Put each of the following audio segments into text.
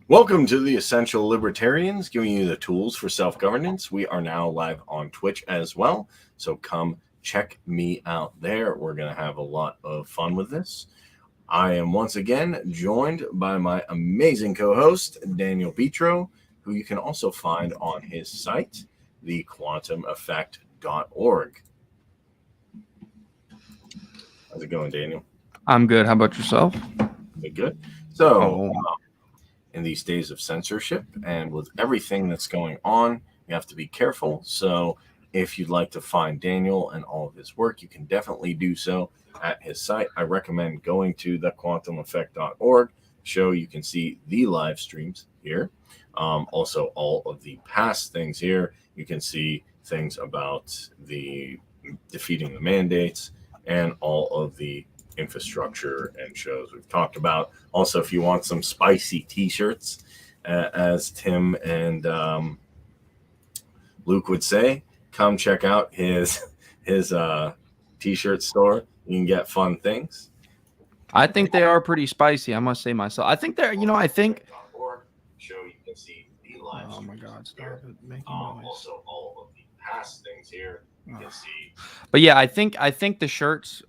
Welcome to the Essential Libertarians, giving you the tools for self-governance. We are now live on Twitch as well, so come check me out there. We're going to have a lot of fun with this. I am once again joined by my amazing co-host, Daniel Petro, who you can also find on his site, thequantumeffect.org. How's it going, Daniel? I'm good. How about yourself? Good. So, in these days of censorship and with everything that's going on, you have to be careful. So if you'd like to find Daniel and all of his work, you can definitely do so at his site. I recommend going to thequantumeffect.org. Show you can see the live streams here. Also, all of the past things here. You can see things about the defeating the mandates and all of the infrastructure and shows we've talked about. Also, if you want some spicy t-shirts, as Tim and Luke would say, come check out his t-shirt store. You can get fun things. I think they are pretty spicy, I must say myself. I think they're, I think show you can see the live. Oh my God, stop it making noise. Also all of the past things here you can see. But yeah, I think the shirts,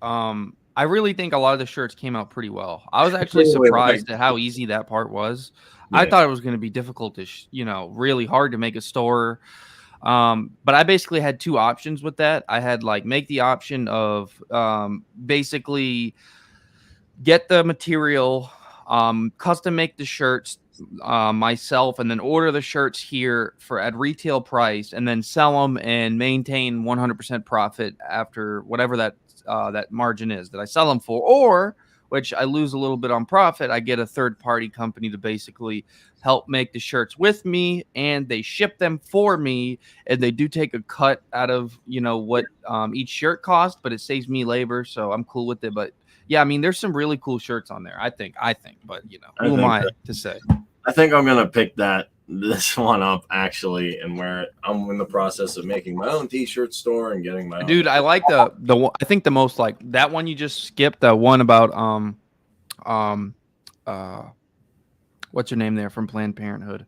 I really think a lot of the shirts came out pretty well. I was actually surprised at how easy that part was. Yeah. I thought it was going to be difficult to, really hard to make a store. But I basically had two options with that. I had make the option of basically get the material, custom make the shirts myself, and then order the shirts here at retail price, and then sell them and maintain 100% profit after whatever that margin is that I sell them for, or which I lose a little bit on profit, I get a third-party company to basically help make the shirts with me, and they ship them for me, and they do take a cut out of, what each shirt costs, but it saves me labor, so I'm cool with it. But yeah, I mean, there's some really cool shirts on there, I think, but, who am I to say? I think I'm going to pick this one up actually, and where I'm in the process of making my own t-shirt store and getting my own. Dude, I like the I think the most that one you just skipped, the one about what's her name there from Planned Parenthood?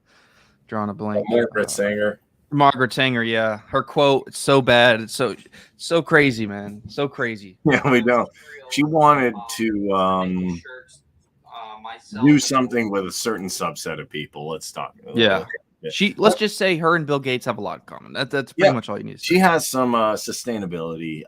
Drawing a blank. Margaret Sanger. Margaret Sanger, yeah. Her quote, it's so bad. It's so crazy, man. So crazy. Yeah, we don't. She wanted to do something with a certain subset of people. Let's talk. Yeah. Let's just say her and Bill Gates have a lot in common. That's pretty much all you need to say. She has some sustainability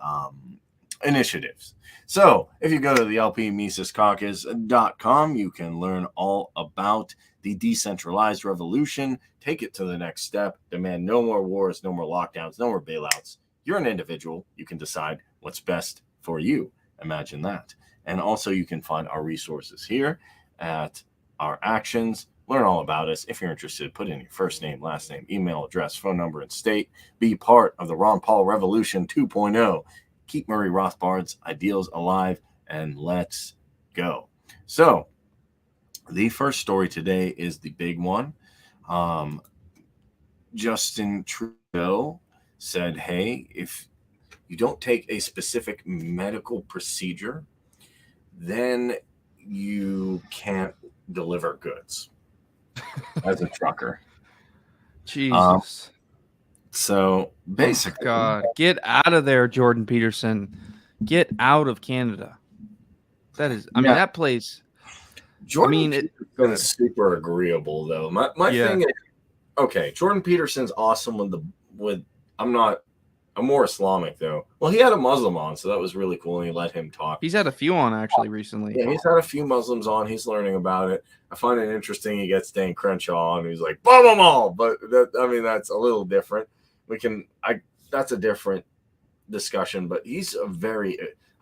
initiatives. So if you go to the lpmisescaucus.com, you can learn all about the decentralized revolution. Take it to the next step. Demand no more wars, no more lockdowns, no more bailouts. You're an individual. You can decide what's best for you. Imagine that. And also you can find our resources here at our actions. Learn all about us. If you're interested, put in your first name, last name, email address, phone number, and state. Be part of the Ron Paul Revolution 2.0. Keep Murray Rothbard's ideals alive, and let's go. So the first story today is the big one. Justin Trudeau said, hey, if you don't take a specific medical procedure, then you can't deliver goods as a trucker. Jesus. So basically, God, get out of there, Jordan Peterson. Get out of Canada. That is, I mean, that place. Jordan Peterson is super agreeable, though. My thing is, okay, Jordan Peterson's awesome I'm more Islamic, though. Well, he had a Muslim on, so that was really cool, and he let him talk. He's had a few on, actually, recently. Yeah, he's had a few Muslims on. He's learning about it. I find it interesting he gets Dan Crenshaw on, and he's like, bomb them all! But, that's a little different. That's a different discussion, but I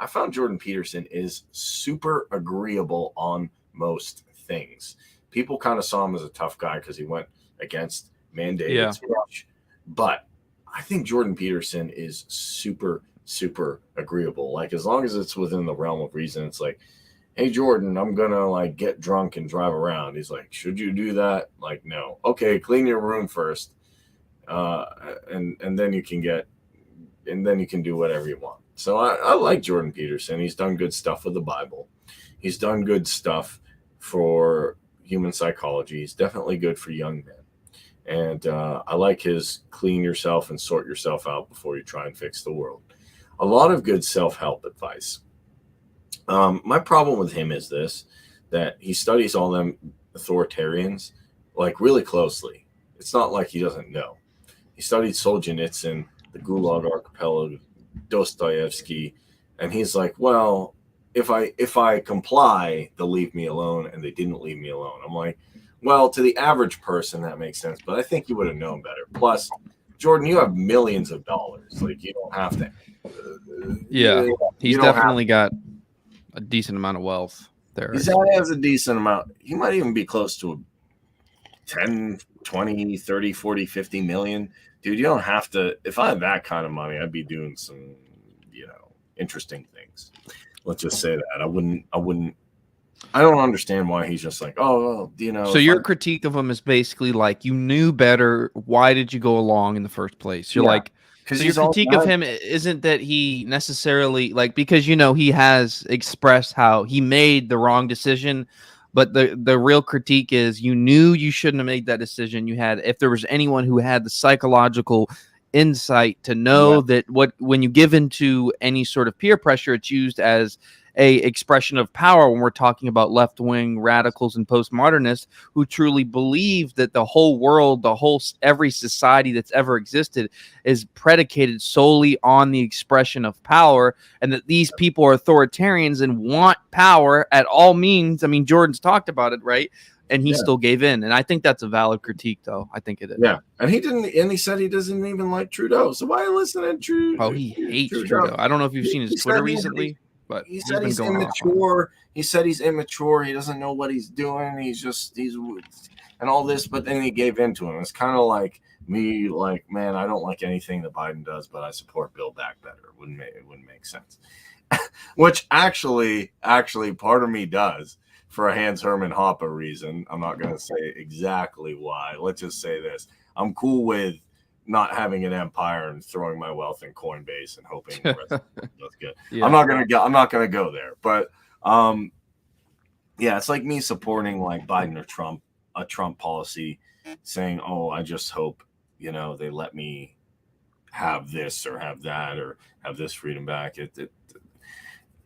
found Jordan Peterson is super agreeable on most things. People kind of saw him as a tough guy because he went against mandates. Yeah. But I think Jordan Peterson is super, super agreeable. As long as it's within the realm of reason, it's like, hey, Jordan, I'm going to get drunk and drive around. He's like, should you do that? No. Okay, clean your room first. And then you can do whatever you want. So I like Jordan Peterson. He's done good stuff with the Bible. He's done good stuff for human psychology. He's definitely good for young men. And I like his clean yourself and sort yourself out before you try and fix the world. A lot of good self-help advice. My problem with him is this, that he studies all them authoritarians like really closely. It's not like he doesn't know. He studied Solzhenitsyn, the Gulag Archipelago, Dostoevsky, and he's like, well, if I comply, they'll leave me alone, and they didn't leave me alone. I'm like, well, to the average person, that makes sense, but I think you would have known better. Plus, Jordan, you have millions of dollars. Like, you don't have to. He's definitely got a decent amount of wealth there. He has a decent amount. He might even be close to 10, 20, 30, 40, 50 million. Dude, you don't have to. If I had that kind of money, I'd be doing some, interesting things. Let's just say that. I wouldn't. I don't understand why he's just like, oh, well, So your critique of him is basically like, you knew better. Why did you go along in the first place? You're like, so your critique of him isn't that he necessarily because he has expressed how he made the wrong decision, but the real critique is you knew you shouldn't have made that decision. If there was anyone who had the psychological insight to know that when you give into any sort of peer pressure, it's used as a expression of power when we're talking about left-wing radicals and postmodernists who truly believe that the whole world, every society that's ever existed is predicated solely on the expression of power, and that these people are authoritarians and want power at all means. I mean, Jordan's talked about it, right? And he still gave in. And I think that's a valid critique, though. I think it is. Yeah. And he said he doesn't even like Trudeau. So why listen to Trudeau? Oh, he hates Trudeau. I don't know if you've seen his Twitter recently. But he said he's immature. He said he's immature. He doesn't know what he's doing. He's and all this. But then he gave in to him. It's kind of like me, man, I don't like anything that Biden does, but I support Build Back Better. It wouldn't make sense. Which actually, part of me does for a Hans Hermann Hoppe reason. I'm not going to say exactly why. Let's just say this: I'm cool with not having an empire and throwing my wealth in Coinbase and hoping the rest of it does good. Yeah. I'm not gonna go there. But it's like me supporting Biden or Trump, a Trump policy, saying, oh, I just hope they let me have this or have that or have this freedom back.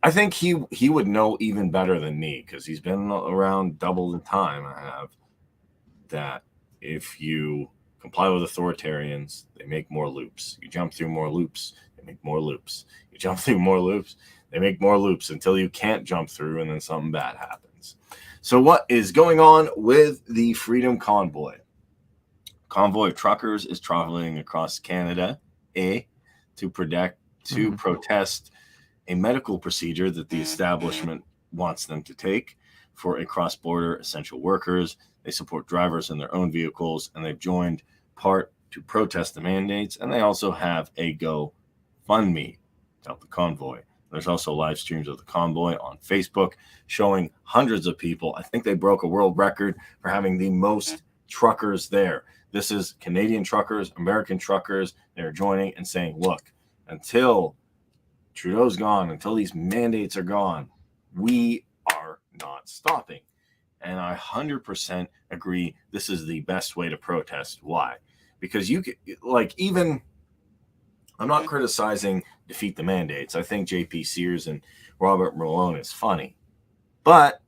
I think he would know even better than me, because he's been around double the time I have, that if you comply with authoritarians, they make more loops. You jump through more loops, they make more loops. You jump through more loops, they make more loops until you can't jump through, and then something bad happens. So what is going on with the Freedom Convoy? Convoy of truckers is traveling across Canada, to protest a medical procedure that the establishment wants them to take for a cross-border essential workers. They support drivers in their own vehicles, and they've joined part to protest the mandates, and they also have a GoFundMe to help the convoy. There's also live streams of the convoy on Facebook showing hundreds of people. I think they broke a world record for having the most truckers there. This is Canadian truckers, American truckers. They're joining and saying, look, until Trudeau's gone, until these mandates are gone, we are not stopping. And I 100% agree this is the best way to protest. Why? Because you could, I'm not criticizing defeat the mandates. I think JP Sears and Robert Malone is funny. But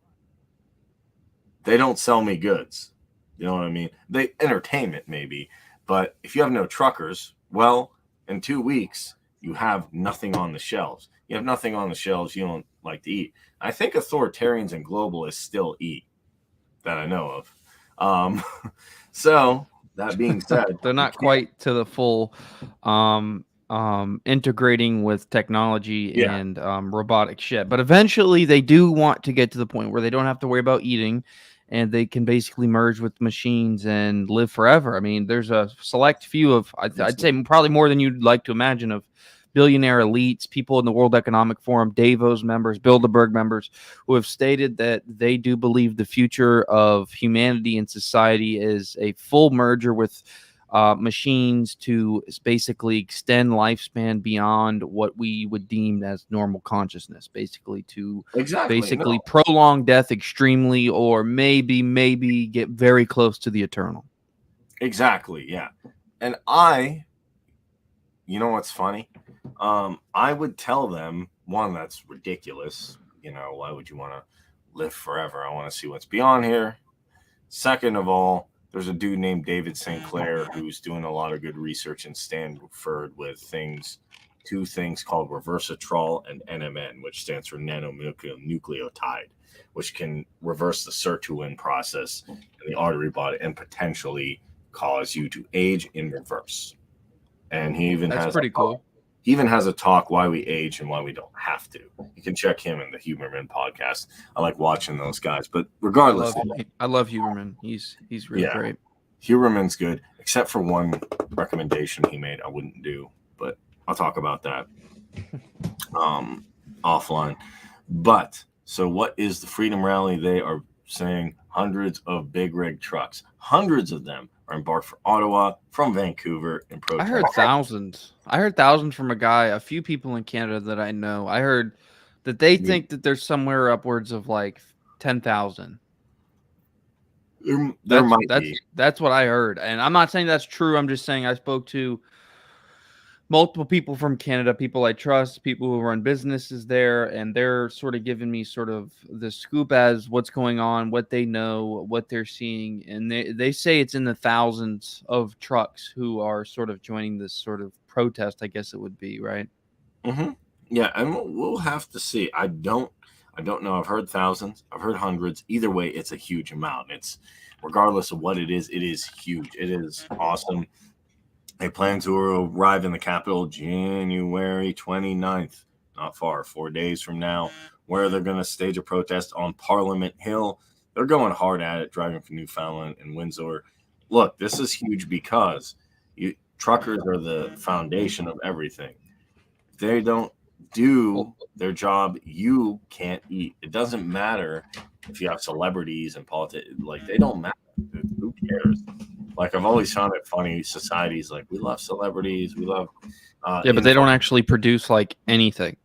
they don't sell me goods. You know what I mean? They entertainment maybe. But if you have no truckers, well, in 2 weeks, you have nothing on the shelves. You have nothing on the shelves you don't like to eat. I think authoritarians and globalists still eat, that I know of. So that being said, they're not quite to the full integrating with technology and robotic shit, but eventually they do want to get to the point where they don't have to worry about eating, and they can basically merge with machines and live forever. I mean, there's a select few of, I'd say probably more than you'd like to imagine, of billionaire elites, people in the World Economic Forum, Davos members, Bilderberg members, who have stated that they do believe the future of humanity and society is a full merger with machines to basically extend lifespan beyond what we would deem as normal consciousness, basically to prolong death extremely, or maybe get very close to the eternal. Exactly, yeah. And you know what's funny? I would tell them, one, that's ridiculous. You know, why would you want to live forever? I want to see what's beyond here. Second of all, there's a dude named David St. Clair who's doing a lot of good research in Stanford with two things called reversatrol and NMN, which stands for nanonucleotide, which can reverse the sirtuin process in the artery body and potentially cause you to age in reverse. And he even has pretty cool. He even has a talk why we age and why we don't have to. You can check him in the Huberman podcast. I like watching those guys. But regardless, I love Huberman. He's really great. Huberman's good, except for one recommendation he made I wouldn't do, but I'll talk about that offline. But so what is the Freedom Rally? They are saying hundreds of big rig trucks, hundreds of them are embarked for Ottawa from Vancouver in protest. I heard thousands. From a few people in Canada that I know. I heard that they think that there's somewhere upwards of like 10,000. There might be. That's what I heard. And I'm not saying that's true. I'm just saying I spoke to multiple people from Canada, people I trust, people who run businesses there, and they're sort of giving me sort of the scoop as what's going on, what they know, what they're seeing. And they say it's in the thousands of trucks who are sort of joining this sort of protest, I guess it would be, right? Mm-hmm. Yeah, and we'll have to see. I don't know. I've heard thousands. I've heard hundreds. Either way, it's a huge amount. It's regardless of what it is huge. It is awesome. They plan to arrive in the capital January 29th, not far, 4 days from now, where they're going to stage a protest on Parliament Hill. They're going hard at it, driving from Newfoundland and Windsor. Look, this is huge because truckers are the foundation of everything. If they don't do their job, you can't eat. It doesn't matter if you have celebrities and politics. Like, they don't matter. Who cares? Like, I've always found it funny. Society's like, we love celebrities. We love. But they don't actually produce like anything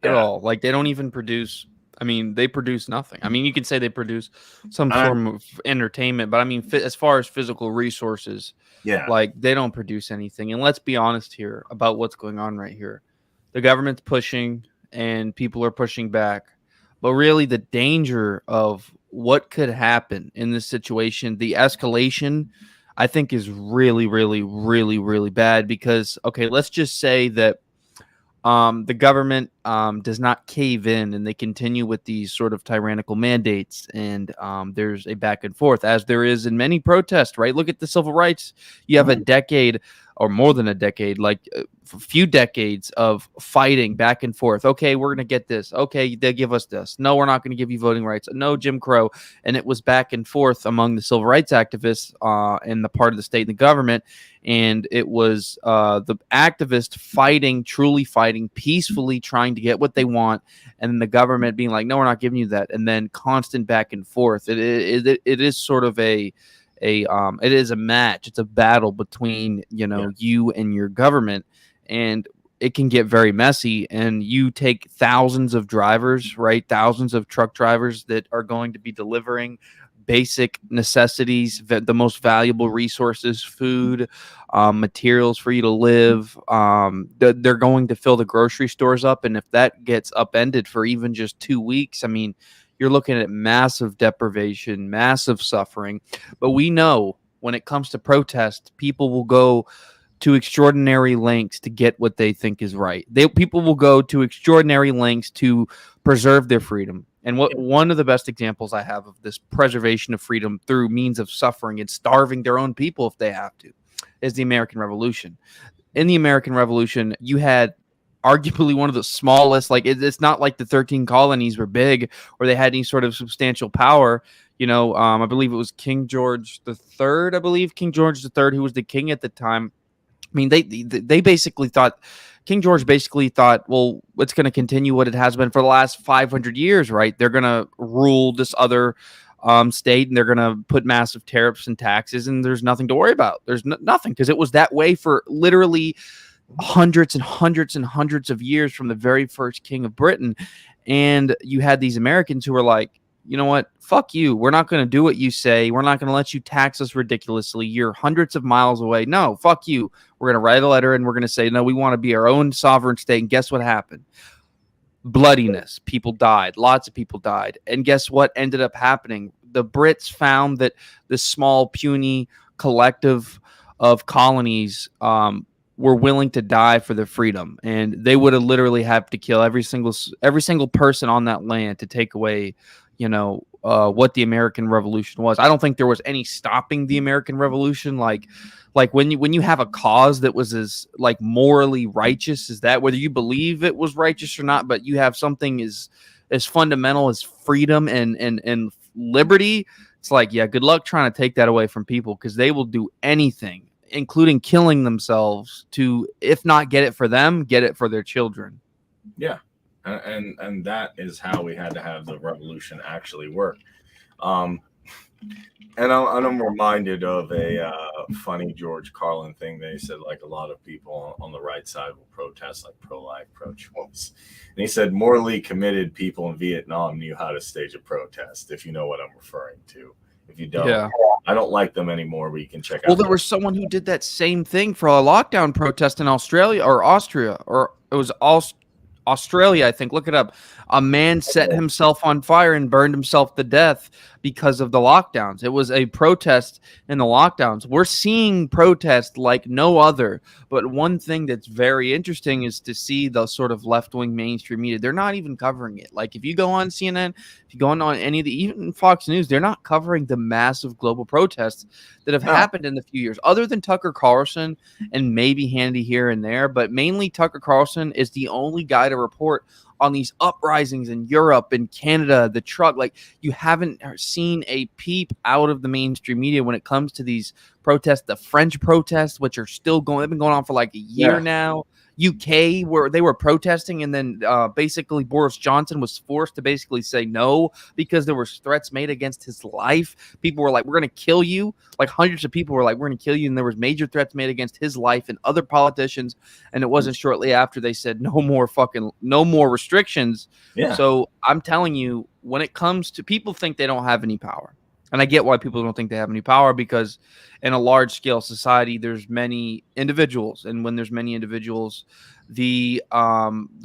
at all. Like, they don't even produce. I mean, they produce nothing. I mean, you could say they produce some form of entertainment, but I mean, as far as physical resources, like, they don't produce anything. And let's be honest here about what's going on right here. The government's pushing and people are pushing back. But really, the danger of what could happen in this situation, the escalation, I think is really, really, really, really bad because, okay, let's just say that the government does not cave in and they continue with these sort of tyrannical mandates and there's a back and forth as there is in many protests, right? Look at the civil rights. You have a decade or more than a decade, like a few decades of fighting back and forth. Okay, we're going to get this. Okay, they give us this. No, we're not going to give you voting rights. No, Jim Crow. And it was back and forth among the civil rights activists and the part of the state and the government. And it was the activists fighting, truly fighting, peacefully trying to get what they want. And then the government being like, no, we're not giving you that. And then constant back and forth. It is sort of it is a match. It's a battle between, you and your government, and it can get very messy. And you take thousands of drivers, right? Thousands of truck drivers that are going to be delivering basic necessities, the most valuable resources, food, materials for you to live. They're going to fill the grocery stores up. And if that gets upended for even just 2 weeks, I mean, you're looking at massive deprivation, massive suffering. But we know when it comes to protest, people will go to extraordinary lengths to get what they think is right. People will go to extraordinary lengths to preserve their freedom. And one of the best examples I have of this preservation of freedom through means of suffering and starving their own people if they have to is the American Revolution. In the American Revolution, you had arguably one of the smallest, like it's not like the 13 colonies were big or they had any sort of substantial power. I believe it was King George III, who was the king at the time. I mean, they basically thought, King George basically thought, well, it's going to continue what it has been for the last 500 years, right? They're going to rule this other state, and they're going to put massive tariffs and taxes, and there's nothing to worry about. There's nothing, because it was that way for literally hundreds and hundreds and hundreds of years from the very first king of Britain. And you had these Americans who were like, you know what? Fuck you. We're not going to do what you say. We're not going to let you tax us ridiculously. You're hundreds of miles away. No, fuck you. We're going to write a letter and we're going to say, no, we want to be our own sovereign state. And guess what happened? Bloodiness. People died. Lots of people died. And guess what ended up happening? The Brits found that this small, puny collective of colonies were willing to die for their freedom, and they would have literally have to kill every single person on that land to take away, what the American Revolution was. I don't think there was any stopping the American Revolution. Like when you have a cause that was as like morally righteous as that, whether you believe it was righteous or not, but you have something as fundamental as freedom and liberty. It's like, yeah, good luck trying to take that away from people, because they will do anything, including killing themselves, to, if not get it for them, get it for their children. Yeah. And that is how we had to have the revolution actually work. And I'm reminded of a funny George Carlin thing. They said, like, a lot of people on the right side will protest, like pro-life, pro-choice. And he said morally committed people in Vietnam knew how to stage a protest, if you know what I'm referring to. If you don't, yeah. I don't like them anymore, but you can check out. Well, there was someone who did that same thing for a lockdown protest in Australia or Austria, or it was Australia, I think. Look it up. A man set himself on fire and burned himself to death because of the lockdowns. It was a protest in the lockdowns. We're seeing protests like no other. But one thing that's very interesting is to see the sort of left-wing mainstream media. They're not even covering it. Like, if you go on CNN, if you go on any of the, even Fox News, they're not covering the massive global protests that have happened in the few years, other than Tucker Carlson and maybe Hannity here and there. But mainly Tucker Carlson is the only guy to report on these uprisings in Europe and Canada, the truck. Like, you haven't seen a peep out of the mainstream media when it comes to these protests, the French protests, which are still going, they've been going on for like a year now. UK, where they were protesting, and then basically Boris Johnson was forced to basically say no because there were threats made against his life. People were like, we're going to kill you. Like, hundreds of people were like, we're going to kill you. And there was major threats made against his life and other politicians. And it wasn't shortly after they said no more restrictions. Yeah. So I'm telling you, when it comes to, people think they don't have any power. And I get why people don't think they have any power, because in a large scale society, there's many individuals. And when there's many individuals, the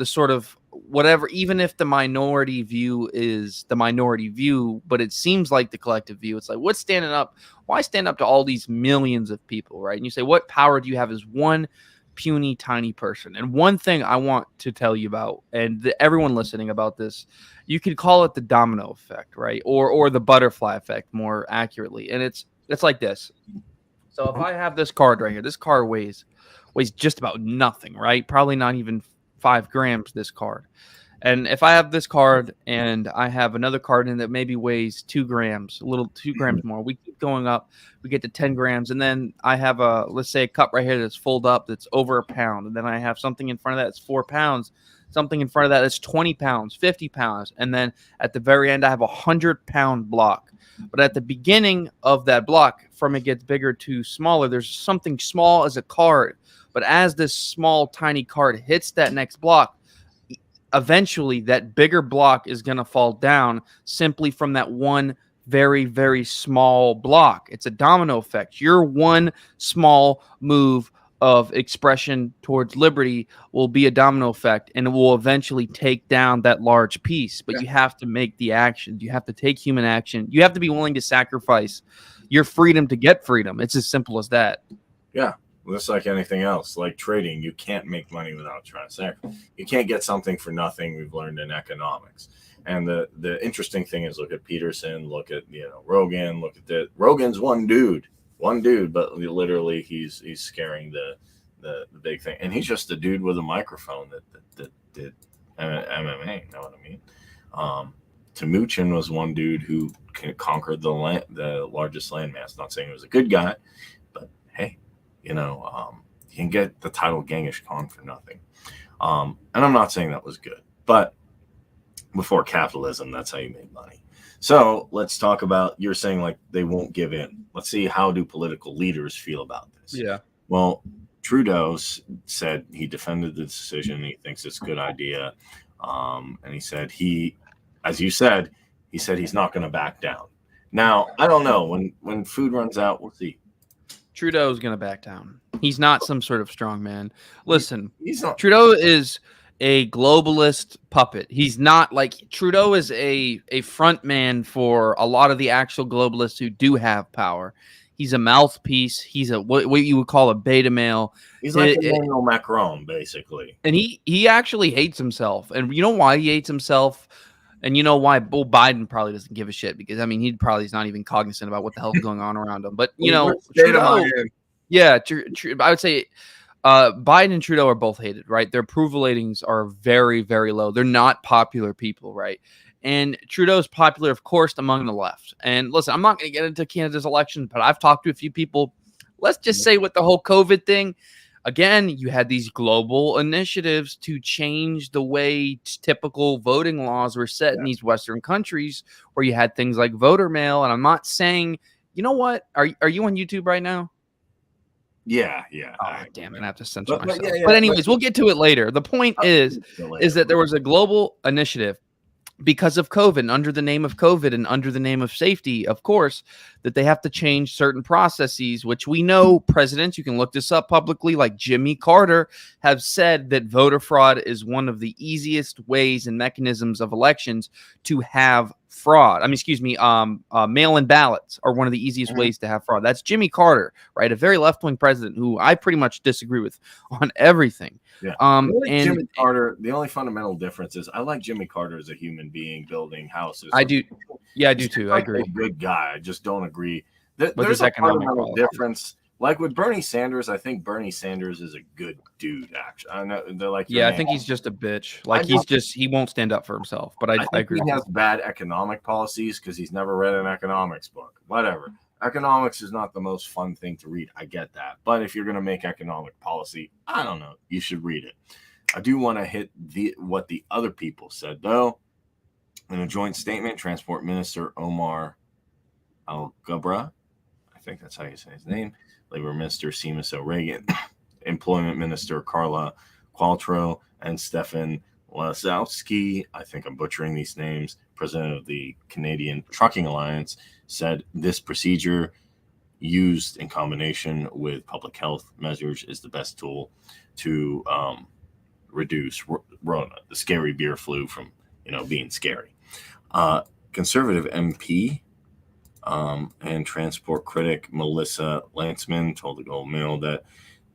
sort of whatever, even if the minority view is the minority view, but it seems like the collective view, it's like, what's standing up? Why stand up to all these millions of people, right? And you say, what power do you have as one puny, tiny person? And one thing I want to tell you about, and everyone listening about this, you could call it the domino effect, right? Or the butterfly effect, more accurately. And it's like this. So if I have this card right here, this card weighs just about nothing, right? Probably not even 5 grams, this card. And if I have this card and I have another card in that maybe weighs 2 grams, 2 grams more, we keep going up, we get to 10 grams. And then I have let's say a cup right here that's full up, that's over a pound. And then I have something in front of that that's 4 pounds, something in front of that that's 20 pounds, 50 pounds. And then at the very end, I have a 100-pound block. But at the beginning of that block, from it gets bigger to smaller, there's something small as a card. But as this small, tiny card hits that next block, eventually that bigger block is going to fall down simply from that one very, very small block. It's a domino effect. Your one small move of expression towards liberty will be a domino effect, and it will eventually take down that large piece. But you have to make the action. You have to take human action. You have to be willing to sacrifice your freedom to get freedom. It's as simple as that. Yeah. Just like anything else, like trading, you can't make money without trying to sacrifice. You can't get something for nothing. We've learned in economics. And the interesting thing is, look at Peterson, look at Rogan, look at Rogan's one dude, but literally he's scaring the big thing, and he's just a dude with a microphone that did MMA. You know what I mean? Timuchin was one dude who conquered the largest landmass. Not saying he was a good guy, but hey. You can get the title Genghis Khan for nothing. And I'm not saying that was good, but before capitalism, that's how you made money. So let's talk about, you're saying like they won't give in. Let's see, how do political leaders feel about this? Yeah. Well, Trudeau said he defended the decision. He thinks it's a good idea. And he said as you said, he said he's not going to back down. Now, I don't know. When food runs out, we'll see. Trudeau's going to back down. He's not some sort of strong man. Listen, he's not. Trudeau is a globalist puppet. He's not like Trudeau is a front man for a lot of the actual globalists who do have power. He's a mouthpiece. He's a what you would call a beta male. He's like Emmanuel Macron, basically. And he actually hates himself. And you know why he hates himself? And you know why Biden probably doesn't give a shit, because I mean he probably is not even cognizant about what the hell's going on around him. But you know, Trudeau, yeah, I would say Biden and Trudeau are both hated, right? Their approval ratings are very, very low. They're not popular people, right? And Trudeau's popular, of course, among the left. And listen, I'm not going to get into Canada's election, but I've talked to a few people. Let's just say with the whole COVID thing, again, you had these global initiatives to change the way typical voting laws were set in these Western countries, where you had things like voter mail. And I'm not saying, you know what? Are you on YouTube right now? Yeah. Oh, damn it. I have to censor myself. But anyways, we'll get to it later. The point is that there was a global initiative because of COVID, and under the name of COVID and under the name of safety, of course, that they have to change certain processes, which we know presidents, you can look this up publicly, like Jimmy Carter, have said that voter fraud is one of the easiest ways and mechanisms of elections to have fraud. Mail-in ballots are one of the easiest ways to have fraud. That's Jimmy Carter, right? A very left-wing president who I pretty much disagree with on everything. Yeah. Jimmy Carter, the only fundamental difference is I like Jimmy Carter as a human being building houses. I do. Yeah, I do too. I agree. A good guy. I just don't agree. There's a fundamental difference. Like with Bernie Sanders, I think Bernie Sanders is a good dude. Actually, I know they're like, I think he's just a bitch. Like he won't stand up for himself. But I agree. He has bad economic policies because he's never read an economics book. Whatever. Economics is not the most fun thing to read. I get that. But if you're going to make economic policy, I don't know. You should read it. I do want to hit what the other people said, though. In a joint statement, Transport Minister Omar Al-Gabra, I think that's how you say his name, Labor Minister Seamus O'Regan, Employment Minister Carla Qualtrough, and Stefan Lasowski, I think I'm butchering these names, president of the Canadian Trucking Alliance, said this procedure used in combination with public health measures is the best tool to reduce Rona, the scary beer flu, from being scary. Conservative MP and transport critic Melissa Lantzman told the Globe Mail that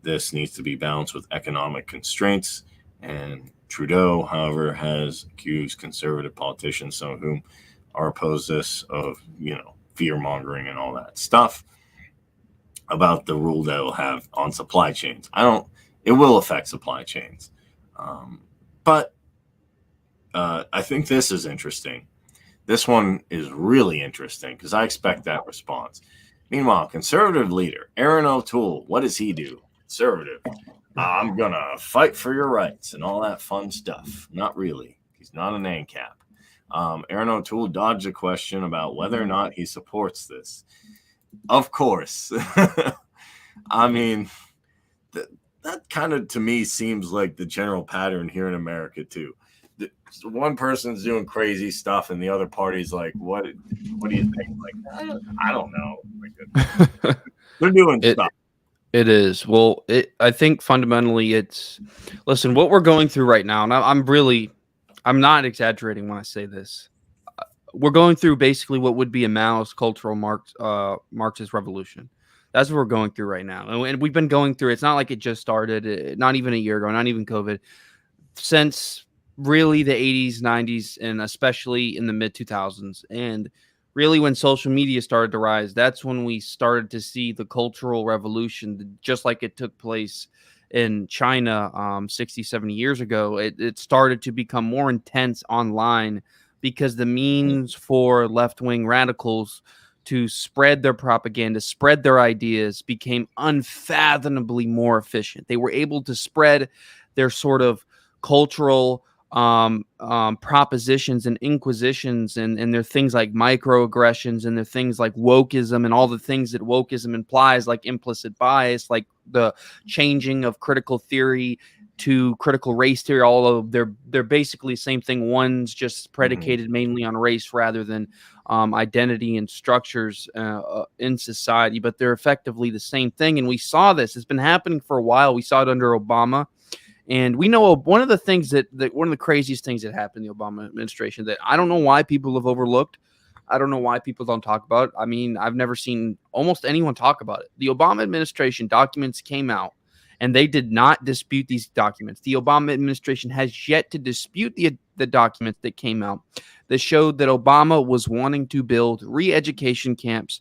this needs to be balanced with economic constraints. And Trudeau, however, has accused conservative politicians, some of whom are opposed to this, of fear mongering and all that stuff about the rule that it will have on supply chains. It will affect supply chains. But I think this is interesting. This one is really interesting because I expect that response. Meanwhile, conservative leader Aaron O'Toole, what does he do? Conservative. I'm going to fight for your rights and all that fun stuff. Not really. He's not an ANCAP. Aaron O'Toole dodged a question about whether or not he supports this. Of course. I mean, that kind of, to me, seems like the general pattern here in America, too. One person's doing crazy stuff and the other party's like, what do you think? Like, I don't know. They're doing stuff. It is. Well, I think fundamentally listen, what we're going through right now, and I'm not exaggerating when I say this. We're going through basically what would be a Maoist cultural Marxist revolution. That's what we're going through right now. And we've been going through, it's not like it just started, not even a year ago, not even COVID, since really the 80s, 90s, and especially in the mid 2000s. And really when social media started to rise, that's when we started to see the cultural revolution, just like it took place in China 60, 70 years ago. It started to become more intense online because the means for left-wing radicals to spread their propaganda, spread their ideas, became unfathomably more efficient. They were able to spread their sort of cultural propositions and inquisitions, and there are things like microaggressions, and there are things like wokeism and all the things that wokeism implies, like implicit bias, like the changing of critical theory to critical race theory. All of they're basically the same thing. One's just predicated mainly on race rather than identity and structures in society, but they're effectively the same thing. And we saw this. It's been happening for a while. We saw it under Obama. And we know one of the things that one of the craziest things that happened in the Obama administration that I don't know why people have overlooked. I don't know why people don't talk about it. I mean, I've never seen almost anyone talk about it. The Obama administration documents came out, and they did not dispute these documents. The Obama administration has yet to dispute the documents that came out that showed that Obama was wanting to build re-education camps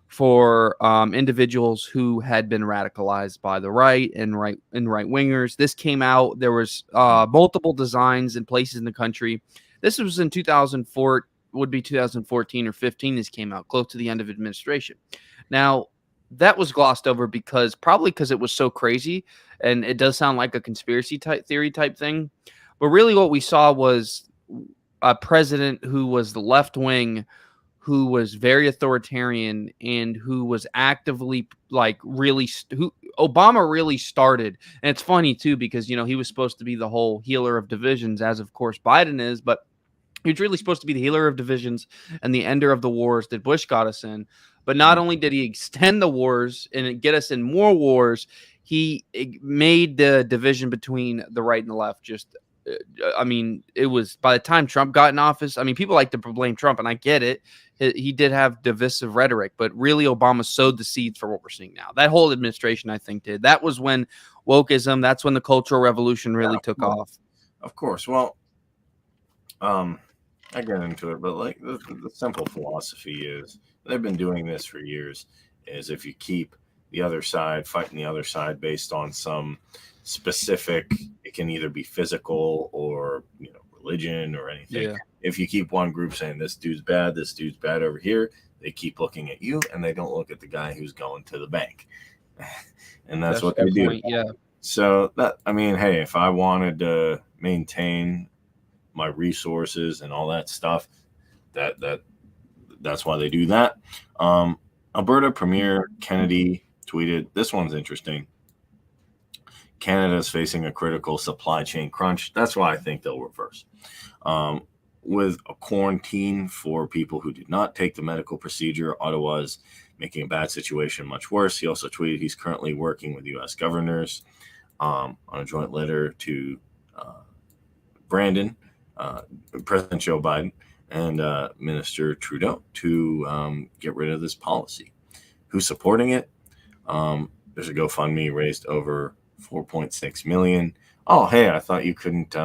for individuals who had been radicalized by the right wingers. This came out. There was multiple designs in places in the country. This was in 2004, would be 2014 or 15. This came out close to the end of administration. Now, that was glossed over because it was so crazy, and it does sound like a conspiracy theory type thing. But really what we saw was a president who was the left wing, who was very authoritarian, and who was actively who Obama really started. And it's funny too, because, he was supposed to be the whole healer of divisions, as of course Biden is, but he was really supposed to be the healer of divisions and the ender of the wars that Bush got us in. But not only did he extend the wars and get us in more wars, he made the division between the right and the left just, it was, by the time Trump got in office, people like to blame Trump, and I get it. He did have divisive rhetoric, but really Obama sowed the seeds for what we're seeing now. That whole administration, I think, did. That was when wokeism, that's when the Cultural Revolution really took off. Of course. Well, I get into it, but like the simple philosophy is they've been doing this for years. Is if you keep the other side fighting the other side based on some specific, it can either be physical or religion or anything. Yeah. If you keep one group saying this dude's bad over here, they keep looking at you and they don't look at the guy who's going to the bank. And that's what they do. Point, yeah. So that, hey, if I wanted to maintain my resources and all that stuff, that's why they do that. Alberta Premier Kennedy tweeted, this one's interesting. Canada is facing a critical supply chain crunch. That's why I think they'll reverse. With a quarantine for people who did not take the medical procedure, Ottawa's making a bad situation much worse. He also tweeted he's currently working with U.S. governors on a joint letter to Brandon, President Joe Biden, and Minister Trudeau to get rid of this policy. Who's supporting it? There's a GoFundMe raised over $4.6 million. Oh, hey, I thought you couldn't,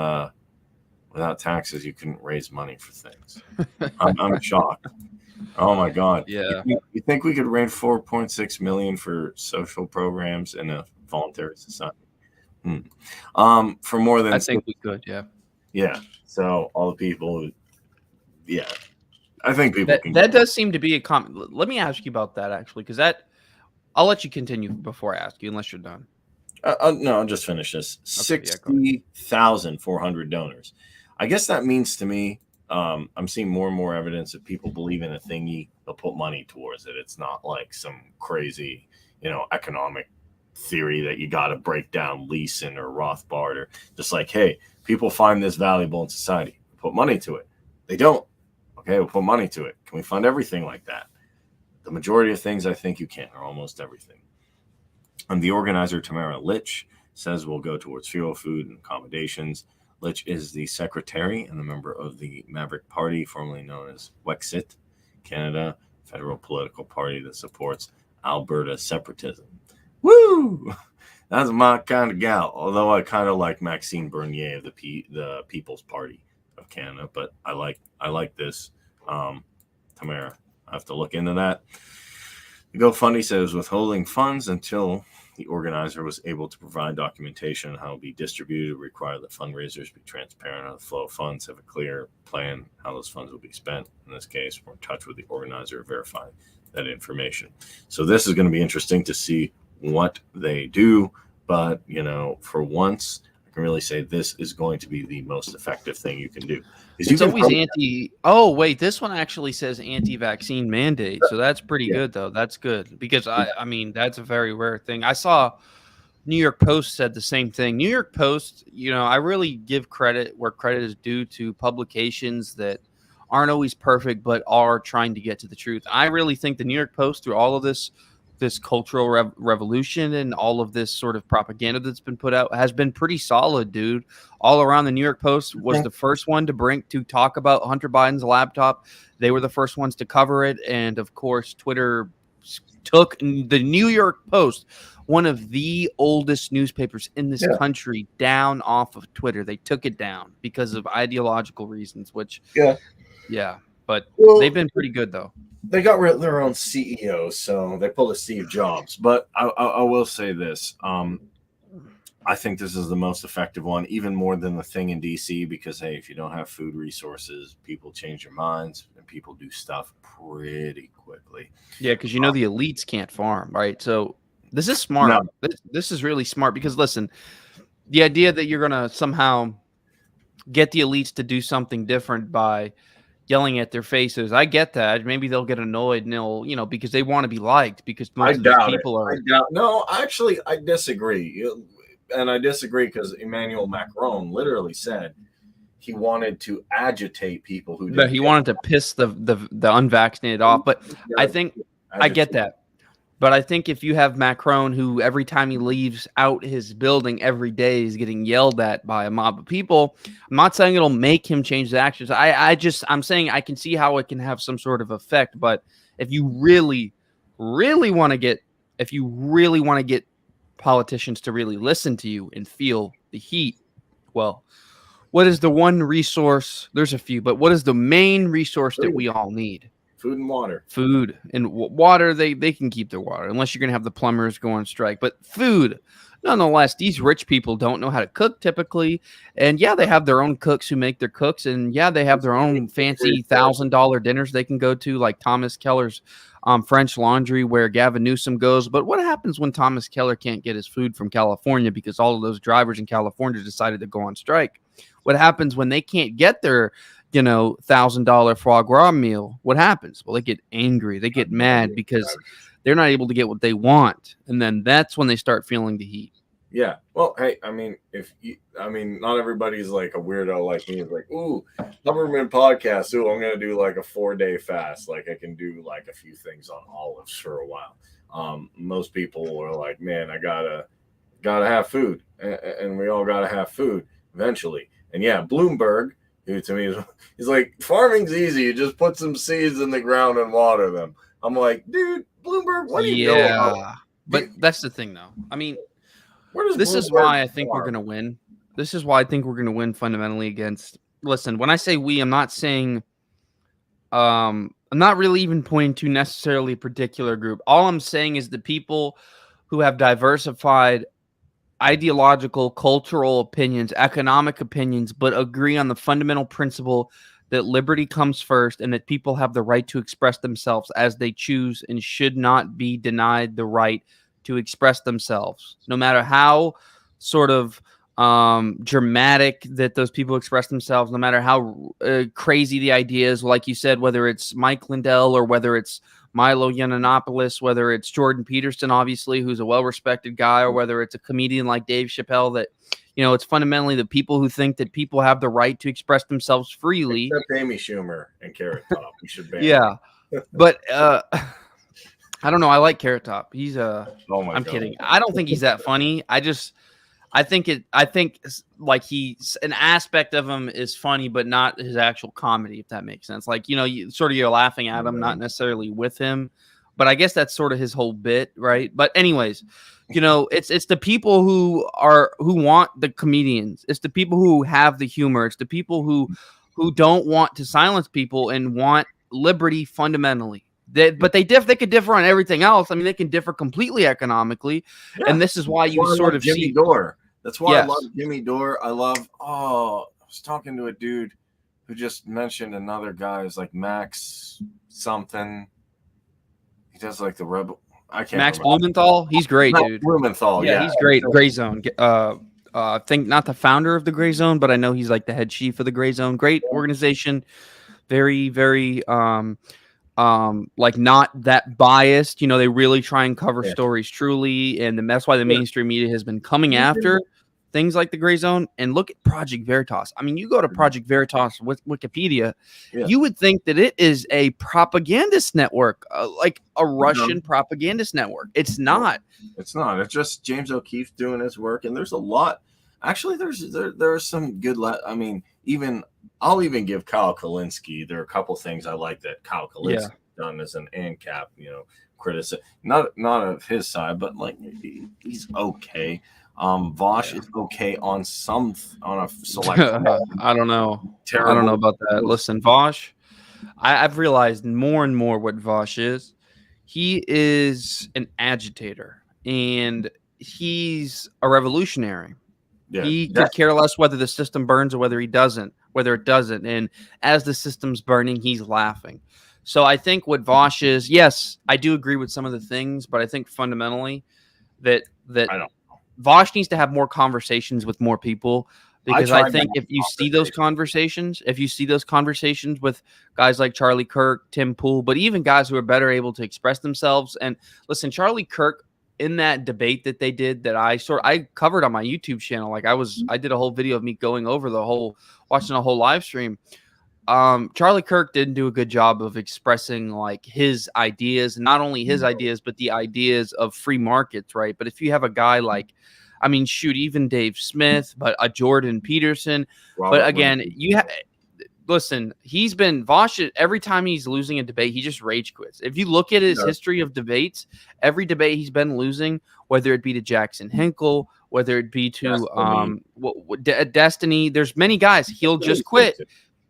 without taxes, you couldn't raise money for things. I'm shocked. Oh my God. Yeah. You think we could raise $4.6 million for social programs in a voluntary society? For more than, I think we could. Yeah. Yeah. So all the people, yeah, I think people that does seem to be a comment. Let me ask you about that actually, because I'll let you continue before I ask you, unless you're done. No, I'll just finish this. Okay, 60,400 donors. I guess that means to me, I'm seeing more and more evidence that people believe in a thingy, they'll put money towards it. It's not like some crazy, economic theory that you got to break down Leeson or Rothbard, or just like, hey, people find this valuable in society, put money to it. They don't. Okay, we'll put money to it. Can we fund everything like that? The majority of things I think you can, or almost everything. And the organizer, Tamara Litch, says will go towards fuel, food, and accommodations. Litch is the secretary and the member of the Maverick Party, formerly known as Wexit Canada, federal political party that supports Alberta separatism. Woo! That's my kind of gal. Although I kind of like Maxime Bernier of the People's Party of Canada, but I like this. Tamara, I have to look into that. The GoFundMe says withholding funds until the organizer was able to provide documentation on how it will be distributed, require that fundraisers be transparent on the flow of funds, have a clear plan how those funds will be spent. In this case, we're in touch with the organizer to verify that information. So this is going to be interesting to see what they do. But, for once, I can really say this is going to be the most effective thing you can do. It's always anti. Oh wait, this one actually says anti-vaccine mandate, so that's pretty good though. That's good because I mean that's a very rare thing. I saw New York Post said the same thing. New York Post, I really give credit where credit is due to publications that aren't always perfect, but are trying to get to the truth. I really think the New York Post, through all of this cultural revolution and all of this sort of propaganda that's been put out, has been pretty solid, dude. All around, the New York Post was the first one to talk about Hunter Biden's laptop. They were the first ones to cover it. And of course, Twitter took the New York Post, one of the oldest newspapers in this country, down off of Twitter. They took it down because of ideological reasons, which, but they've been pretty good, though. They got rid of their own CEO, so they pulled a Steve Jobs. But I will say this. I think this is the most effective one, even more than the thing in D.C., because, hey, if you don't have food resources, people change their minds and people do stuff pretty quickly. Yeah, because the elites can't farm, right? So this is smart. No. This is really smart because, listen, the idea that you're going to somehow get the elites to do something different by yelling at their faces, I get that. Maybe they'll get annoyed and they'll, because they want to be liked, because most of these people are. No, actually, I disagree. And I disagree because Emmanuel Macron literally said he wanted to agitate people who didn't. He wanted to piss the unvaccinated off. But I think I get that. But I think if you have Macron, who every time he leaves out his building every day is getting yelled at by a mob of people, I'm not saying it'll make him change the actions. I'm saying I can see how it can have some sort of effect. But if you really want to get politicians to really listen to you and feel the heat, well, what is the one resource? There's a few, but what is the main resource that we all need? Food and water. Food and water, they can keep their water, unless you're going to have the plumbers go on strike. But food, nonetheless, these rich people don't know how to cook typically. And yeah, they have their own cooks who make their cooks. And yeah, they have their own fancy $1,000 dinners they can go to, like Thomas Keller's French Laundry, where Gavin Newsom goes. But what happens when Thomas Keller can't get his food from California because all of those drivers in California decided to go on strike? What happens when they can't get their $1,000 foie gras meal? What happens? Well, they get angry. They get mad because they're not able to get what they want. And then that's when they start feeling the heat. Yeah. Well, hey, not everybody's like a weirdo like me. It's like, ooh, Humberman podcast. Ooh, I'm going to do like a 4-day fast. Like I can do like a few things on olives for a while. Most people are like, man, I gotta have food. And we all got to have food eventually. And yeah, Bloomberg, who to me he's like, farming's easy. You just put some seeds in the ground and water them. I'm like, dude, Bloomberg, what do you know about? But that's the thing, though. I mean, this is why I think we're going to win. This is why I think we're going to win fundamentally against. Listen, when I say we, I'm not saying. I'm not really even pointing to necessarily a particular group. All I'm saying is the people who have diversified ideological, cultural opinions, economic opinions, but agree on the fundamental principle that liberty comes first and that people have the right to express themselves as they choose and should not be denied the right to express themselves, no matter how sort of dramatic that those people express themselves, no matter how crazy the idea is, like you said, whether it's Mike Lindell or whether it's Milo Yiannopoulos, whether it's Jordan Peterson, obviously, who's a well-respected guy, or whether it's a comedian like Dave Chappelle, that, it's fundamentally the people who think that people have the right to express themselves freely. Except Amy Schumer and Carrot Top. We should ban yeah. But I don't know. I like Carrot Top. He's I'm kidding. I don't think he's that funny. I think like he's an aspect of him is funny, but not his actual comedy, if that makes sense. Like, you're laughing at him, not necessarily with him, but I guess that's sort of his whole bit, right? But anyways, it's the people who want the comedians. It's the people who have the humor. It's the people who don't want to silence people and want liberty fundamentally. But they could differ on everything else. I mean, they can differ completely economically, and this is why you sort of Jimmy see Dore. That's why I love Jimmy Dore. I was talking to a dude who just mentioned another guy who's like Max something. He does like the Rebel. I can't. Max Blumenthal. He's great, dude. Blumenthal. Yeah, he's great. Gray Zone. I think not the founder of the Gray Zone, but I know he's like the head chief of the Gray Zone. Great organization, very, very like not that biased. You know, they really try and cover stories truly, and that's why the mainstream media has been coming after things like the Gray Zone. And look at Project Veritas. I mean, you go to Project Veritas with Wikipedia, you would think that it is a propagandist network, like a Russian propagandist network. It's not. It's not. It's just James O'Keefe doing his work, and there's a lot. Actually, there are some good. I mean, I'll even give Kyle Kalinske. There are a couple things I like that Kyle Kalinske done as an ANCAP, criticism. Not of his side, but like he's okay. Vosh is okay on a select. I don't know. Terrible. I don't know about that. Listen, Vosh, I've realized more and more what Vosh is. He is an agitator, and he's a revolutionary. Yeah, he could care less whether the system burns or whether it doesn't. And as the system's burning, he's laughing. So I think what Vosh is, yes, I do agree with some of the things, but I think fundamentally that Vosh needs to have more conversations with more people, because I think if you see those conversations with guys like Charlie Kirk, Tim Pool, but even guys who are better able to express themselves. And listen, Charlie Kirk, in that debate that they did, that I covered on my YouTube channel, like I did a whole video of me going over watching a whole live stream. Charlie Kirk didn't do a good job of expressing like his ideas, and not only his ideas, but the ideas of free markets, right? But if you have a guy like, I mean, shoot, even Dave Smith, but a Jordan Peterson, but again, listen, he's been Vosh. Every time he's losing a debate, he just rage quits. If you look at his history of debates, every debate he's been losing, whether it be to Jackson Hinkle, whether it be to Destiny, there's many guys. He'll just quit.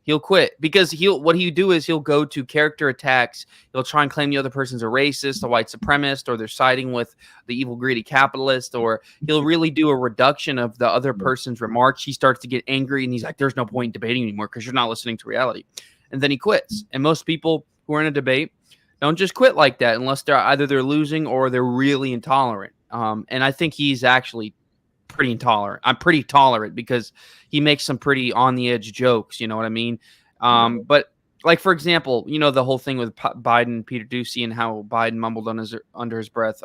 He'll quit because what he'll do is he'll go to character attacks. He'll try and claim the other person's a racist, a white supremacist, or they're siding with the evil, greedy capitalist, or he'll really do a reduction of the other person's remarks. He starts to get angry and he's like, there's no point in debating anymore because you're not listening to reality. And then he quits. And most people who are in a debate don't just quit like that unless they're losing or they're really intolerant. And I think he's actually pretty intolerant. I'm pretty tolerant because he makes some pretty on the edge jokes. You know what I mean? But like, for example, the whole thing with Biden, Peter Ducey, and how Biden mumbled under his breath,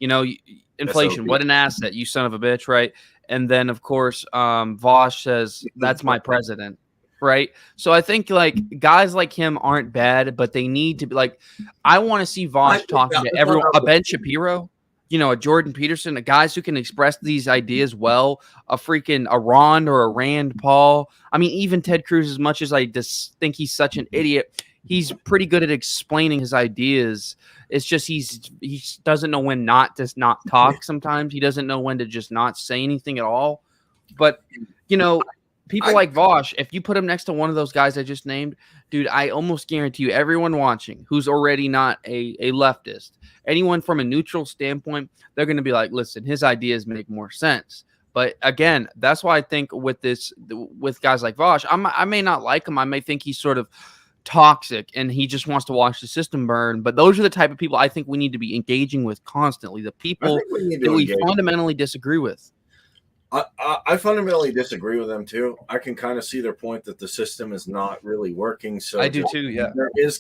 inflation, what an asset, you son of a bitch. Right. And then of course, Vosh says, that's my president. Right. So I think like guys like him aren't bad, but they need to be like, I want to see Vosh talking to everyone, a Ben Shapiro, a Jordan Peterson, a guys who can express these ideas well, a Ron or a Rand Paul. I mean, even Ted Cruz, as much as I just think he's such an idiot, he's pretty good at explaining his ideas. It's just he doesn't know when not talk sometimes. He doesn't know when to just not say anything at all. But, people like Vosh, if you put him next to one of those guys I just named, dude, I almost guarantee you everyone watching who's already not a leftist, anyone from a neutral standpoint, they're going to be like, listen, his ideas make more sense. But again, that's why I think with guys like Vosh, I may not like him. I may think he's sort of toxic and he just wants to watch the system burn. But those are the type of people I think we need to be engaging with constantly, the people that we fundamentally disagree with. I fundamentally disagree with them too. I can kind of see their point that the system is not really working. So I do too. Yeah, there is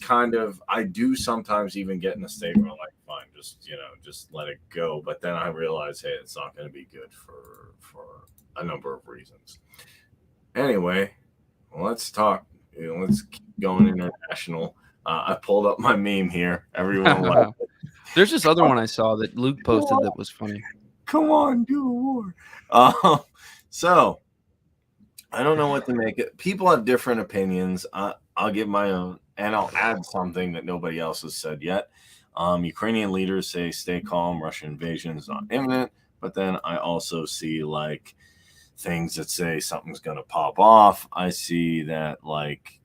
I do sometimes even get in a state where I'm like, fine, just let it go. But then I realize, hey, it's not going to be good for a number of reasons. Anyway, let's talk. Let's keep going international. I pulled up my meme here. Everyone liked it. There's this other one I saw that Luke posted that was funny. Come on, do a war. So I don't know what to make it. People have different opinions. I'll give my own, and I'll add something that nobody else has said yet. Ukrainian leaders say, stay calm, Russian invasion is not imminent. But then I also see like things that say something's going to pop off. I see that like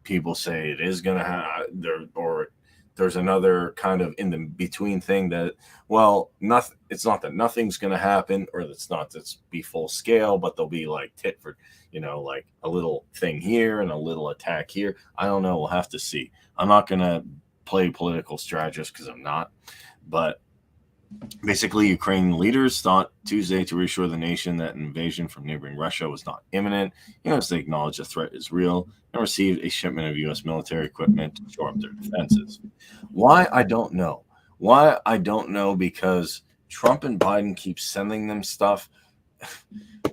people say it is going to happen, or there's another kind of in the between thing that, well, nothing. It's not that nothing's going to happen, or it's not that's be full scale, but there'll be like tit for, like a little thing here and a little attack here. I don't know. We'll have to see. I'm not going to play political strategist because I'm not, but Basically, Ukrainian leaders thought Tuesday to reassure the nation that an invasion from neighboring Russia was not imminent, as they acknowledged the threat is real, and received a shipment of U.S. military equipment to shore up their defenses. Why? I don't know. Why? I don't know, because Trump and Biden keep sending them stuff.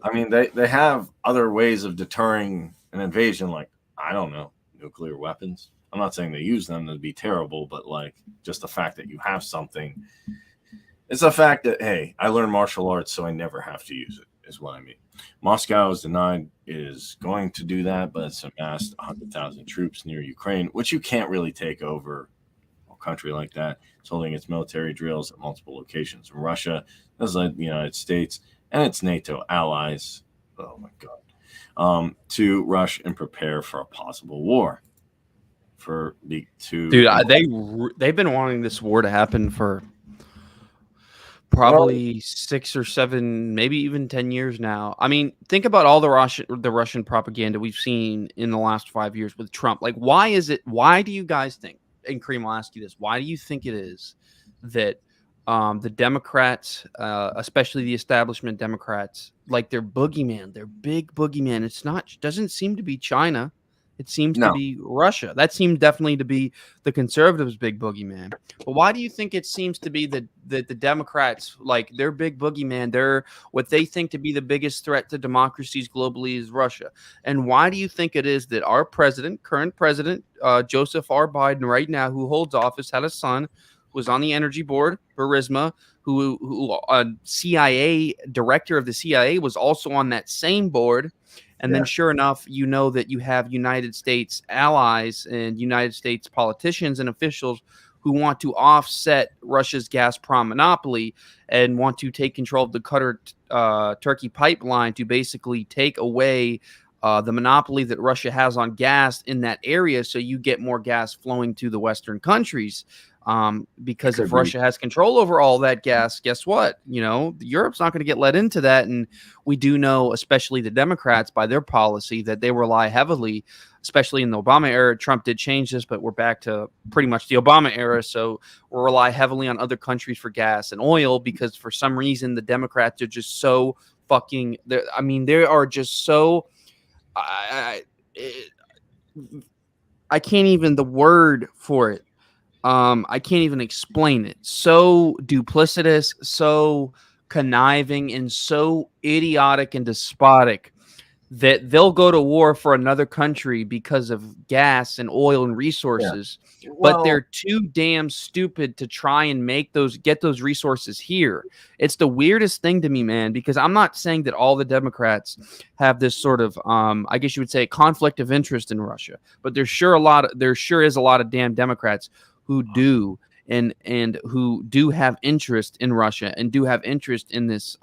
I mean, they have other ways of deterring an invasion, like, I don't know, nuclear weapons. I'm not saying they use them to be terrible, but like just the fact that you have something. It's the fact that, hey, I learned martial arts, so I never have to use it, is what I mean. Moscow has denied it is going to do that, but it's amassed 100,000 troops near Ukraine, which you can't really take over a country like that. It's holding its military drills at multiple locations. Russia has led the United States and its NATO allies, oh my God, to rush and prepare for a possible war. They've been wanting this war to happen for probably 6 or 7, maybe even 10 years now. I mean, think about all the Russian propaganda we've seen in the last 5 years with Trump. Like, why do you guys think, and Kareem, I'll ask you this, why do you think it is that the Democrats, especially the establishment Democrats, like their boogeyman, their big boogeyman, doesn't seem to be China. It seems to be Russia. That seemed definitely to be the conservatives' big boogeyman. But why do you think it seems to be that the Democrats, like their big boogeyman, what they think to be the biggest threat to democracies globally is Russia? And why do you think it is that our current president, Joseph R. Biden, right now, who holds office, had a son who was on the energy board, Burisma, who CIA director of the CIA was also on that same board. And then sure enough, that you have United States allies and United States politicians and officials who want to offset Russia's Gazprom monopoly and want to take control of the Qatar-Turkey pipeline to basically take away the monopoly that Russia has on gas in that area, so you get more gas flowing to the Western countries. Because if Russia has control over all that gas, guess what? Europe's not going to get let into that. And we do know, especially the Democrats, by their policy, that they rely heavily, especially in the Obama era. Trump did change this, but we're back to pretty much the Obama era. So we'll rely heavily on other countries for gas and oil because for some reason the Democrats are just so fucking. They are just so. I can't even the word for it. I can't even explain it. So duplicitous, so conniving, and so idiotic and despotic that they'll go to war for another country because of gas and oil and resources. Yeah. But they're too damn stupid to try and get those resources here. It's the weirdest thing to me, man, because I'm not saying that all the Democrats have this sort of, I guess you would say, conflict of interest in Russia. But there sure is a lot of damn Democrats who do and who do have interest in Russia and do have interest in this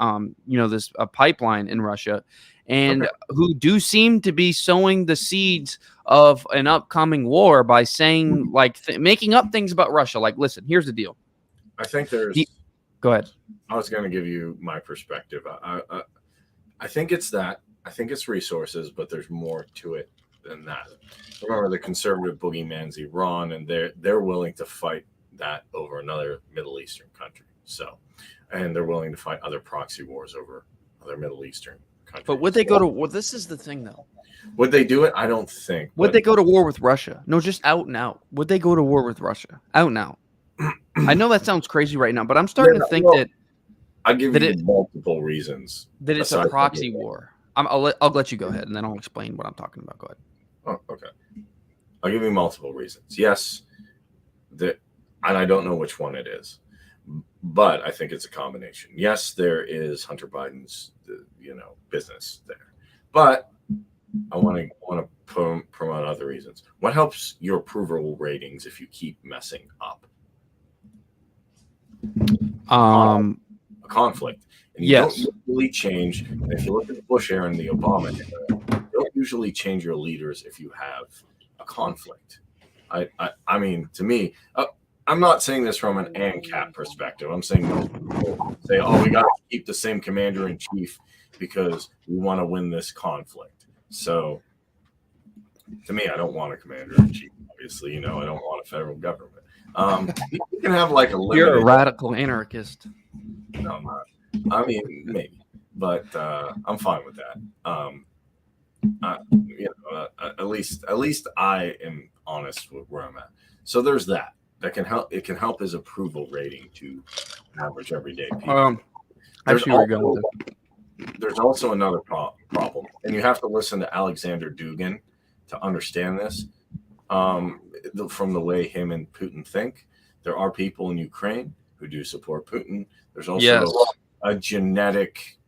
this pipeline in Russia, and who do seem to be sowing the seeds of an upcoming war by saying making up things about Russia. Like, listen, here's the deal. I think go ahead. I was going to give you my perspective. I think it's that. I think it's resources, but there's more to it than that. Remember, the conservative boogeyman's Iran, and they're willing to fight that over another Middle Eastern country. So, and they're willing to fight other proxy wars over other Middle Eastern countries. But would they go to war? This is the thing, though. Would they do it? I don't think. Would they go to war with Russia? No, just out and out. Would they go to war with Russia? Out and out. I know that sounds crazy right now, but I'm starting to think that I'll give you multiple reasons that it's a proxy war. I'll let you go ahead, and then I'll explain what I'm talking about. Go ahead. Oh, okay. I'll give you multiple reasons. Yes, and I don't know which one it is, but I think it's a combination. Yes, there is Hunter Biden's, business there, but I want to promote other reasons. What helps your approval ratings if you keep messing up? A conflict. And you don't usually change. And if you look at the Bush era and the Obama era, you don't usually change your leaders if you have a conflict. I mean, to me, I'm not saying this from an ANCAP perspective. I'm saying most people say, we got to keep the same commander in chief because we want to win this conflict. So, to me, I don't want a commander in chief. Obviously, I don't want a federal government. You can have like a limited. You're a radical anarchist. No, I'm not. I mean, maybe, but I'm fine with that. At least I am honest with where I'm at. So there's that. That can help. It can help his approval rating to average everyday people. There's also another problem, and you have to listen to Alexander Dugin to understand this. From the way him and Putin think, there are people in Ukraine who do support Putin. There's also a genetic.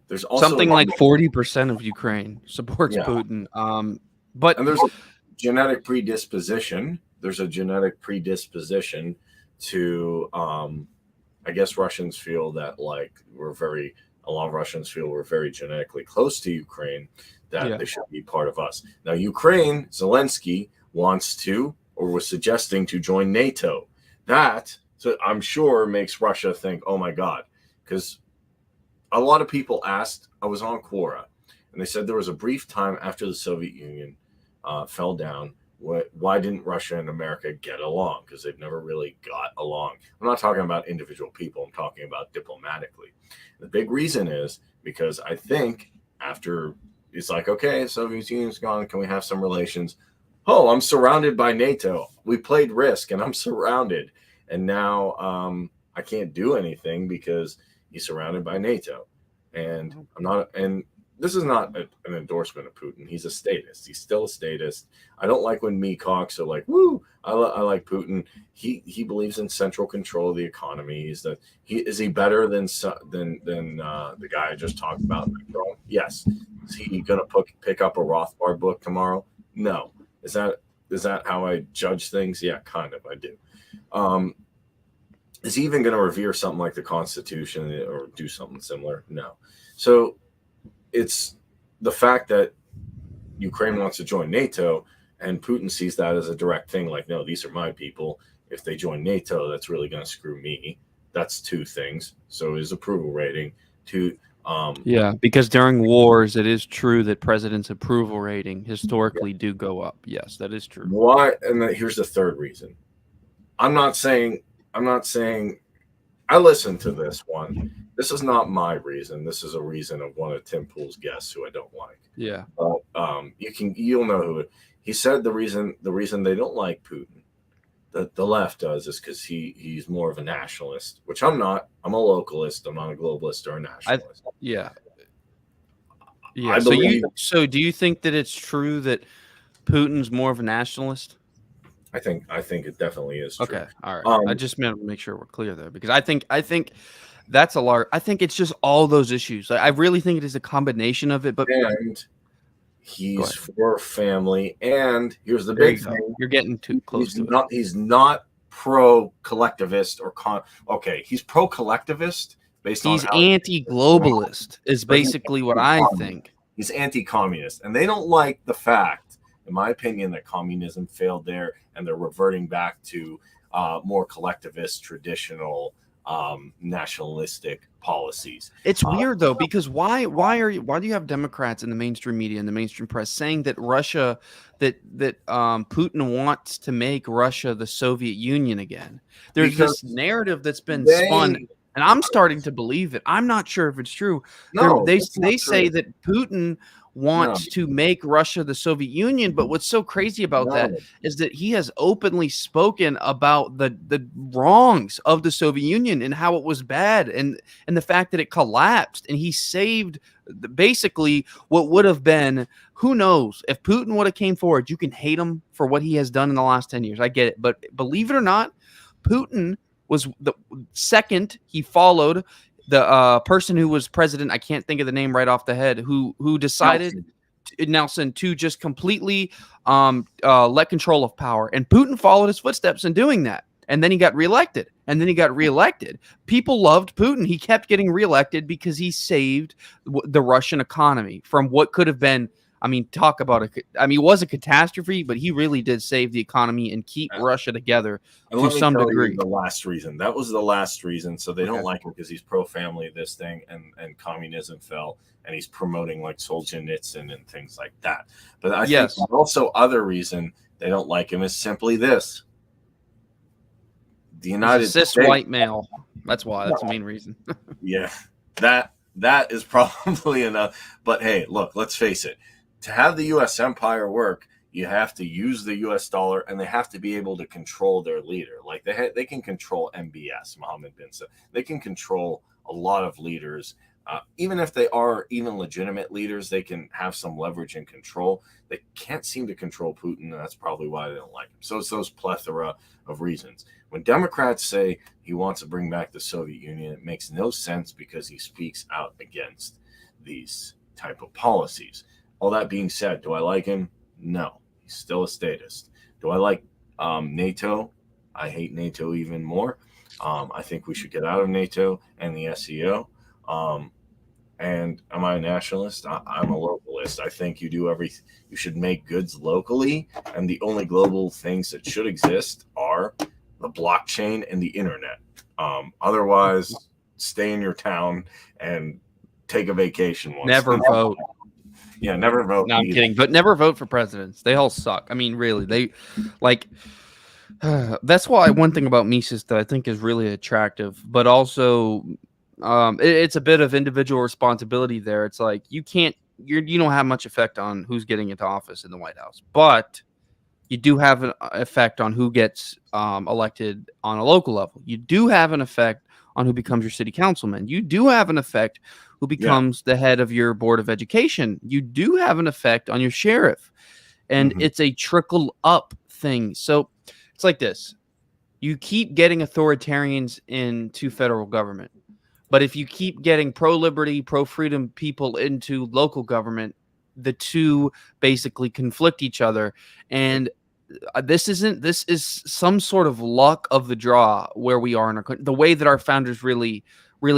There's also something like 40% of Ukraine supports Putin. And there's a genetic predisposition. There's a genetic predisposition to, I guess Russians feel that a lot of Russians feel we're very genetically close to Ukraine, that they should be part of us. Now, Ukraine, Zelensky wants to, or was suggesting to join NATO. That, so I'm sure, makes Russia think, oh my God, because a lot of people asked, I was on Quora, and they said there was a brief time after the Soviet Union fell down, why didn't Russia and America get along? Because they've never really got along. I'm not talking about individual people. I'm talking about diplomatically. The big reason is because I think after it's like, okay, Soviet Union's gone. Can we have some relations? Oh, I'm surrounded by NATO. We played Risk, and I'm surrounded. And now I can't do anything because he's surrounded by NATO. And I'm not. And this is not an endorsement of Putin. He's a statist. He's still a statist. I don't like when meatcocks are like, "Woo, I like Putin." He believes in central control of the economy. Is he better than the guy I just talked about? Yes. Is he gonna pick up a Rothbard book tomorrow? No. Is that how I judge things? Yeah, kind of. I do. Is he even gonna revere something like the Constitution or do something similar? No. So it's the fact that Ukraine wants to join NATO and Putin sees that as a direct thing. Like, no, these are my people. If they join NATO, that's really going to screw me. That's two things. So his approval rating because during wars, it is true that presidents' approval rating historically do go up. Yes, that is true. Why? And here's the third reason. I'm not saying I listened to this one. This is not my reason. This is a reason of one of Tim Pool's guests who I don't like. Yeah. You'll know who he said the reason they don't like Putin, the left does, is because he's more of a nationalist, which I'm not. I'm a localist. I'm not a globalist or a nationalist. Yeah. So do you think that it's true that Putin's more of a nationalist? I think it definitely is true. Okay. All right. I just meant to make sure we're clear there, because I think that's a large. I think it's just all those issues. I really think it is a combination of it. But he's for family, and here's the big thing: you're getting too close to it. He's not pro-collectivist or Okay, he's pro-collectivist based on. He's anti-globalist. Is basically what I think. He's anti-communist, and they don't like the fact, in my opinion, that communism failed there, and they're reverting back to more collectivist, traditional, nationalistic policies. It's weird though, because why do you have Democrats in the mainstream media and the mainstream press saying that Russia, that Putin wants to make Russia the Soviet Union again? There's this narrative that's been spun, and I'm starting to believe it. I'm not sure if it's true. No, they say that Putin wants to make Russia the Soviet Union, but what's so crazy about that is that he has openly spoken about the wrongs of the Soviet Union and how it was bad, and the fact that it collapsed, and he saved basically what would have been, who knows, if Putin would have came forward. You can hate him for what he has done in the last 10 years. I get it, but believe it or not, Putin was the second. He followed the person who was president, I can't think of the name right off the head, who decided, Nelson, to just completely let control of power. And Putin followed his footsteps in doing that. And then he got reelected. People loved Putin. He kept getting reelected because he saved the Russian economy from what could have been, talk about it. It was a catastrophe, but he really did save the economy and keep Russia together to some degree. The last reason. That was the last reason. So they don't like him because he's pro-family, this thing, and communism fell, and he's promoting like Solzhenitsyn and things like that. But I think also other reason they don't like him is simply this. the United cis States, white male. That's why. That's the main reason. yeah, that is probably enough. But hey, look, let's face it. To have the U.S. empire work, you have to use the U.S. dollar, and they have to be able to control their leader. Like they can control MBS, Mohammed bin Salman. They can control a lot of leaders. Even if they are even legitimate leaders, they can have some leverage and control. They can't seem to control Putin, and that's probably why they don't like him. So it's those plethora of reasons. When Democrats say he wants to bring back the Soviet Union, it makes no sense because he speaks out against these type of policies. All that being said, do I like him? No. He's still a statist. Do I like NATO? I hate NATO even more. I think we should get out of NATO and the SEO. And am I a nationalist? I'm a localist. I think you should make goods locally, and the only global things that should exist are the blockchain and the internet. Otherwise, stay in your town and take a vacation once. Never vote. Yeah, never vote. No, I'm kidding. But never vote for presidents. They all suck. I mean, really, they like. That's why one thing about Mises that I think is really attractive, but also it's a bit of individual responsibility there. It's like you don't have much effect on who's getting into office in the White House, but you do have an effect on who gets elected on a local level. You do have an effect on who becomes your city councilman. You do have an effect who becomes the head of your board of education. You do have an effect on your sheriff, and it's a trickle up thing. So it's like this. You keep getting authoritarians into federal government. But if you keep getting pro-liberty, pro-freedom people into local government, the two basically conflict each other. And this is some sort of luck of the draw where we are in our country. The way that our founders really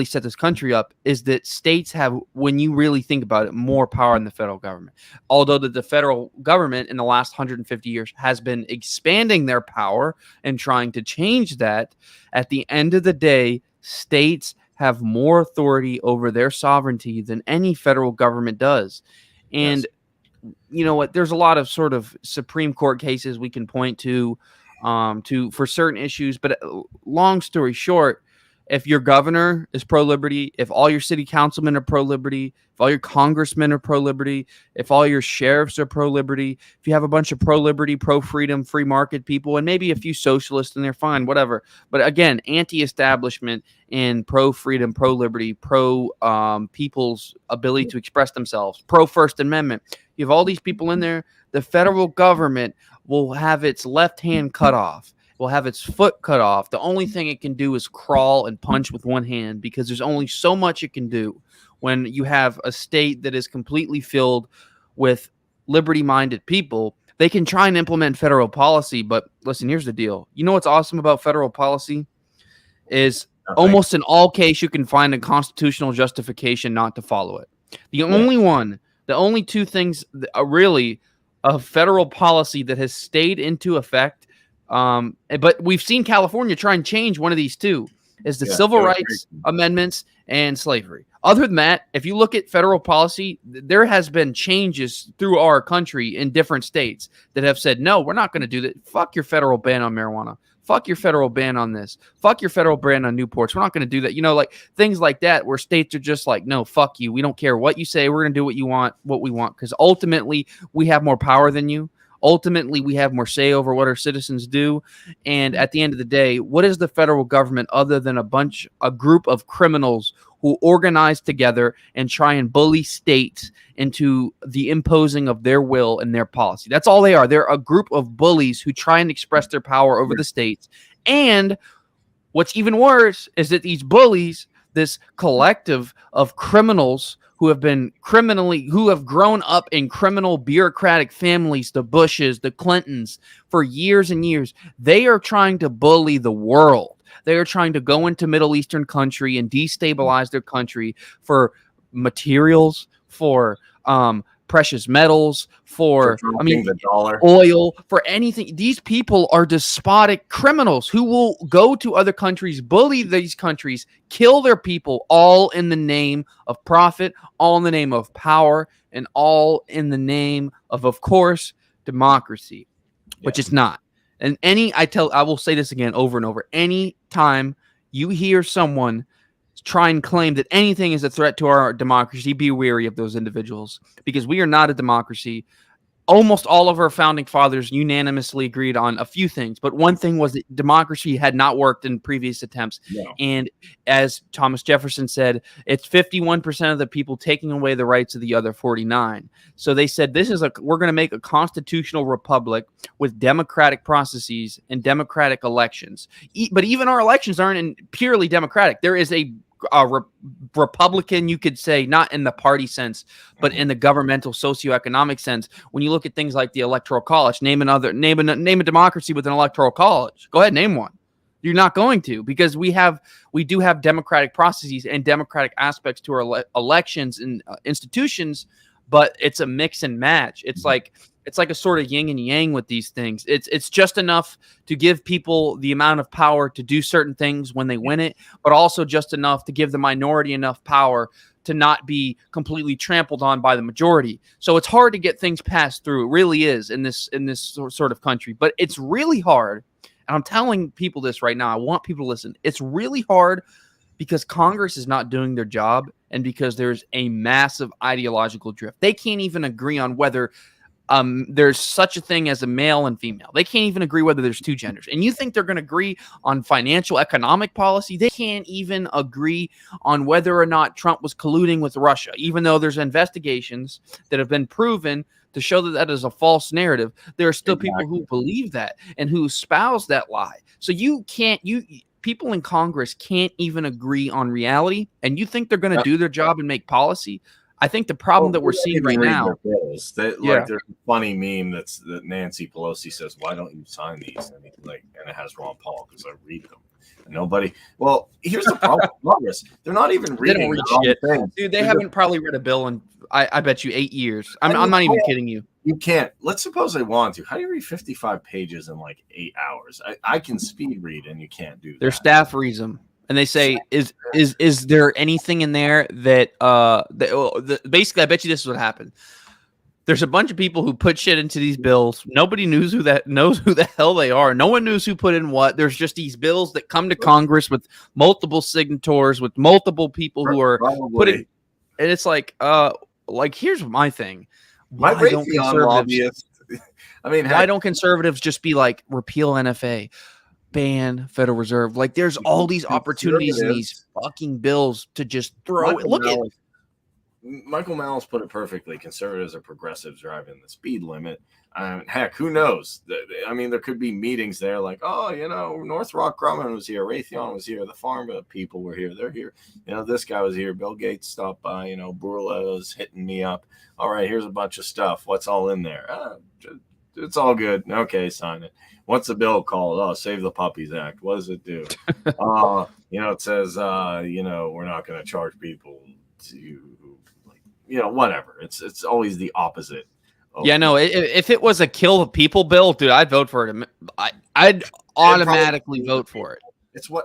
set this country up is that states have, when you really think about it, more power than the federal government. Although the federal government in the last 150 years has been expanding their power and trying to change that, at the end of the day, states have more authority over their sovereignty than any federal government does. And you know what? There's a lot of sort of Supreme Court cases we can point to for certain issues. But long story short, if your governor is pro-liberty, if all your city councilmen are pro-liberty, if all your congressmen are pro-liberty, if all your sheriffs are pro-liberty, if you have a bunch of pro-liberty, pro-freedom, free market people, and maybe a few socialists, and they're fine, whatever. But again, anti-establishment and pro-freedom, pro-liberty, pro-people's ability to express themselves, pro-First Amendment. You have all these people in there. The federal government will have its left hand cut off. Will have its foot cut off. The only thing it can do is crawl and punch with one hand, because there's only so much it can do when you have a state that is completely filled with liberty-minded people. They can try and implement federal policy, but listen, here's the deal. You know what's awesome about federal policy is almost in all cases you can find a constitutional justification not to follow it. The only two things really of federal policy that has stayed into effect, but we've seen California try and change one of these two, is the civil rights amendments and slavery. Other than that, if you look at federal policy, there has been changes through our country in different states that have said, no, we're not going to do that. Fuck your federal ban on marijuana. Fuck your federal ban on this. Fuck your federal ban on Newports. We're not going to do that. You know, like things like that, where states are just like, no, fuck you. We don't care what you say. We're going to do what we want. Because ultimately, we have more power than you. Ultimately, we have more say over what our citizens do. And at the end of the day, what is the federal government other than a group of criminals who organize together and try and bully states into the imposing of their will and their policy? That's all they are. They're a group of bullies who try and express their power over the states. And what's even worse is that these bullies, this collective of criminals who have grown up in criminal bureaucratic families, the Bushes, the Clintons, for years and years, they are trying to bully the world. They are trying to go into Middle Eastern country and destabilize their country for materials, for precious metals, for the dollar, oil, for anything. These people are despotic criminals who will go to other countries, bully these countries, kill their people, all in the name of profit, all in the name of power, and all in the name of course, democracy, which it's not. And I will say this again over and over. Any time you hear someone try and claim that anything is a threat to our democracy, be wary of those individuals, because we are not a democracy. Almost all of our founding fathers unanimously agreed on a few things, but one thing was that democracy had not worked in previous attempts. No. And as Thomas Jefferson said, it's 51% of the people taking away the rights of the other 49. So they said, we're going to make a constitutional republic with democratic processes and democratic elections. But even our elections aren't purely democratic. There is a Republican, you could say, not in the party sense, but in the governmental socioeconomic sense. When you look at things like the Electoral College, name a democracy with an Electoral College. Go ahead, name one. You're not going to, because we do have democratic processes and democratic aspects to our elections and institutions, but it's a mix and match. It's like a sort of yin and yang with these things. It's just enough to give people the amount of power to do certain things when they win it, but also just enough to give the minority enough power to not be completely trampled on by the majority. So it's hard to get things passed through. It really is in this sort of country, but it's really hard. And I'm telling people this right now. I want people to listen. It's really hard because Congress is not doing their job and because there's a massive ideological drift. They can't even agree on whether there's such a thing as a male and female. They can't even agree whether there's two genders. And you think they're going to agree on financial economic policy? They can't even agree on whether or not Trump was colluding with Russia, even though there's investigations that have been proven to show that that is a false narrative. There are still people who believe that and who espouse that lie. So people in Congress can't even agree on reality, and you think they're going to do their job and make policy? I think the problem that we're seeing right now. Like, there's a funny meme that Nancy Pelosi says, "Why don't you sign these?" And it has Ron Paul because I read them. And nobody. Well, here's the problem with Congress. They're not even reading shit. Dude, they haven't probably read a bill in I bet you 8 years. I'm not even kidding you. You can't. Let's suppose they want to. How do you read 55 pages in like 8 hours? I can speed read, and you can't do that. Their staff reads them. And they say, is there anything in there that basically, I bet you this is what happened. There's a bunch of people who put shit into these bills. Nobody knows who the hell they are. No one knows who put in what. There's just these bills that come to Congress with multiple signatories, with multiple people who are putting. And it's like here's my thing. Why don't conservatives just be like, repeal NFA? Ban Federal Reserve? Like, there's all these opportunities in these fucking bills to just throw it. Look at Michael Malice put it perfectly. Conservatives are progressives driving the speed limit. Heck, who knows? I mean, there could be meetings there like, Northrop Grumman was here, Raytheon was here, the pharma people were here, they're here. This guy was here, Bill Gates stopped by, Burla was hitting me up. All right, here's a bunch of stuff. What's all in there? It's all good. Okay, sign it. What's the bill called? Oh, Save the Puppies Act. What does it do? It says, we're not going to charge people to, whatever. It's always the opposite. If it was a kill the people bill, dude, I'd vote for it. I'd automatically vote for it.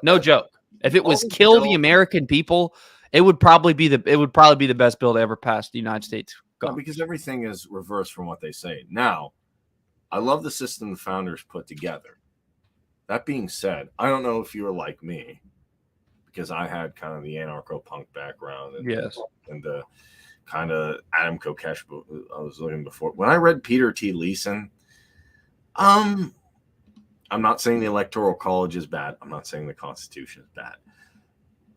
No joke. If it was kill the American people, it would probably be the best bill to ever pass the United States. Because everything is reversed from what they say. Now, I love the system the founders put together. That being said, I don't know if you were like me, because I had kind of the anarcho-punk background and the kind of Adam Kokesh I was looking before. When I read Peter T. Leeson, I'm not saying the Electoral College is bad. I'm not saying the Constitution is bad.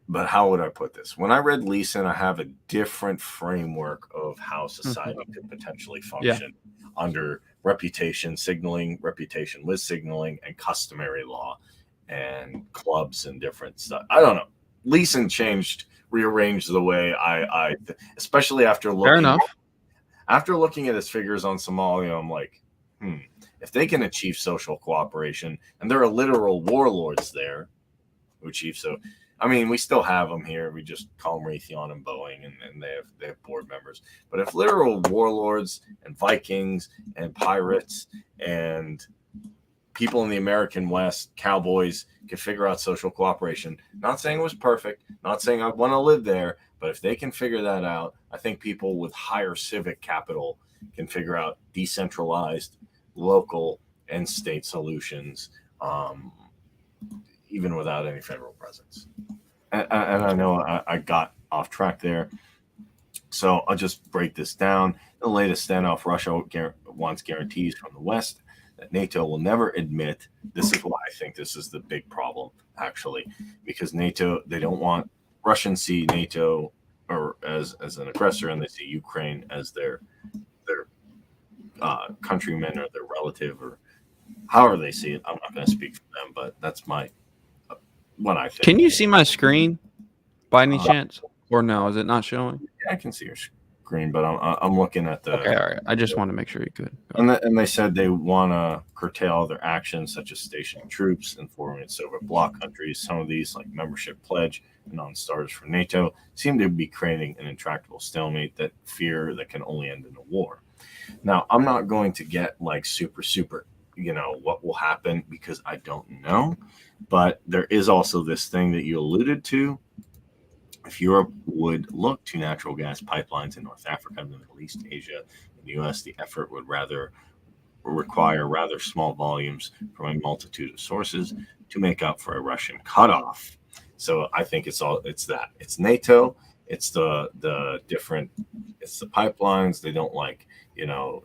But how would I put this? When I read Leeson, I have a different framework of how society could potentially function under reputation with signaling, and customary law, and clubs and different stuff. I don't know. Leeson rearranged the way I especially after looking at his figures on Somalia, I'm like, if they can achieve social cooperation, and there are literal warlords there who achieve so. I mean, we still have them here. We just call them Raytheon and Boeing, and they have board members. But if literal warlords and Vikings and pirates and people in the American West, cowboys, could figure out social cooperation, not saying it was perfect, not saying I want to live there, but if they can figure that out, I think people with higher civic capital can figure out decentralized, local and state solutions, even without any federal presence. And I know I got off track there, so I'll just break this down. The latest standoff, Russia wants guarantees from the West that NATO will never admit. This is why I think this is the big problem, actually, because NATO, they don't want Russians see NATO or as an aggressor, and they see Ukraine as their countrymen or their relative, or however they see it. I'm not going to speak for them, but that's what I think. Can you see my screen by any chance, or no? Is it not showing? Yeah, I can see your screen, but I'm looking at the. Okay, all right. I just want to make sure you could. And they said they want to curtail their actions, such as stationing troops and forming Soviet bloc countries. Some of these, like membership pledge and non-starters for NATO, seem to be creating an intractable stalemate that can only end in a war. Now, I'm not going to get like super, what will happen, because I don't know. But there is also this thing that you alluded to. If Europe would look to natural gas pipelines in North Africa, the Middle East, Asia, and the U.S., the effort would require rather small volumes from a multitude of sources to make up for a Russian cutoff. So I think it's that. It's NATO. It's the pipelines. They don't like,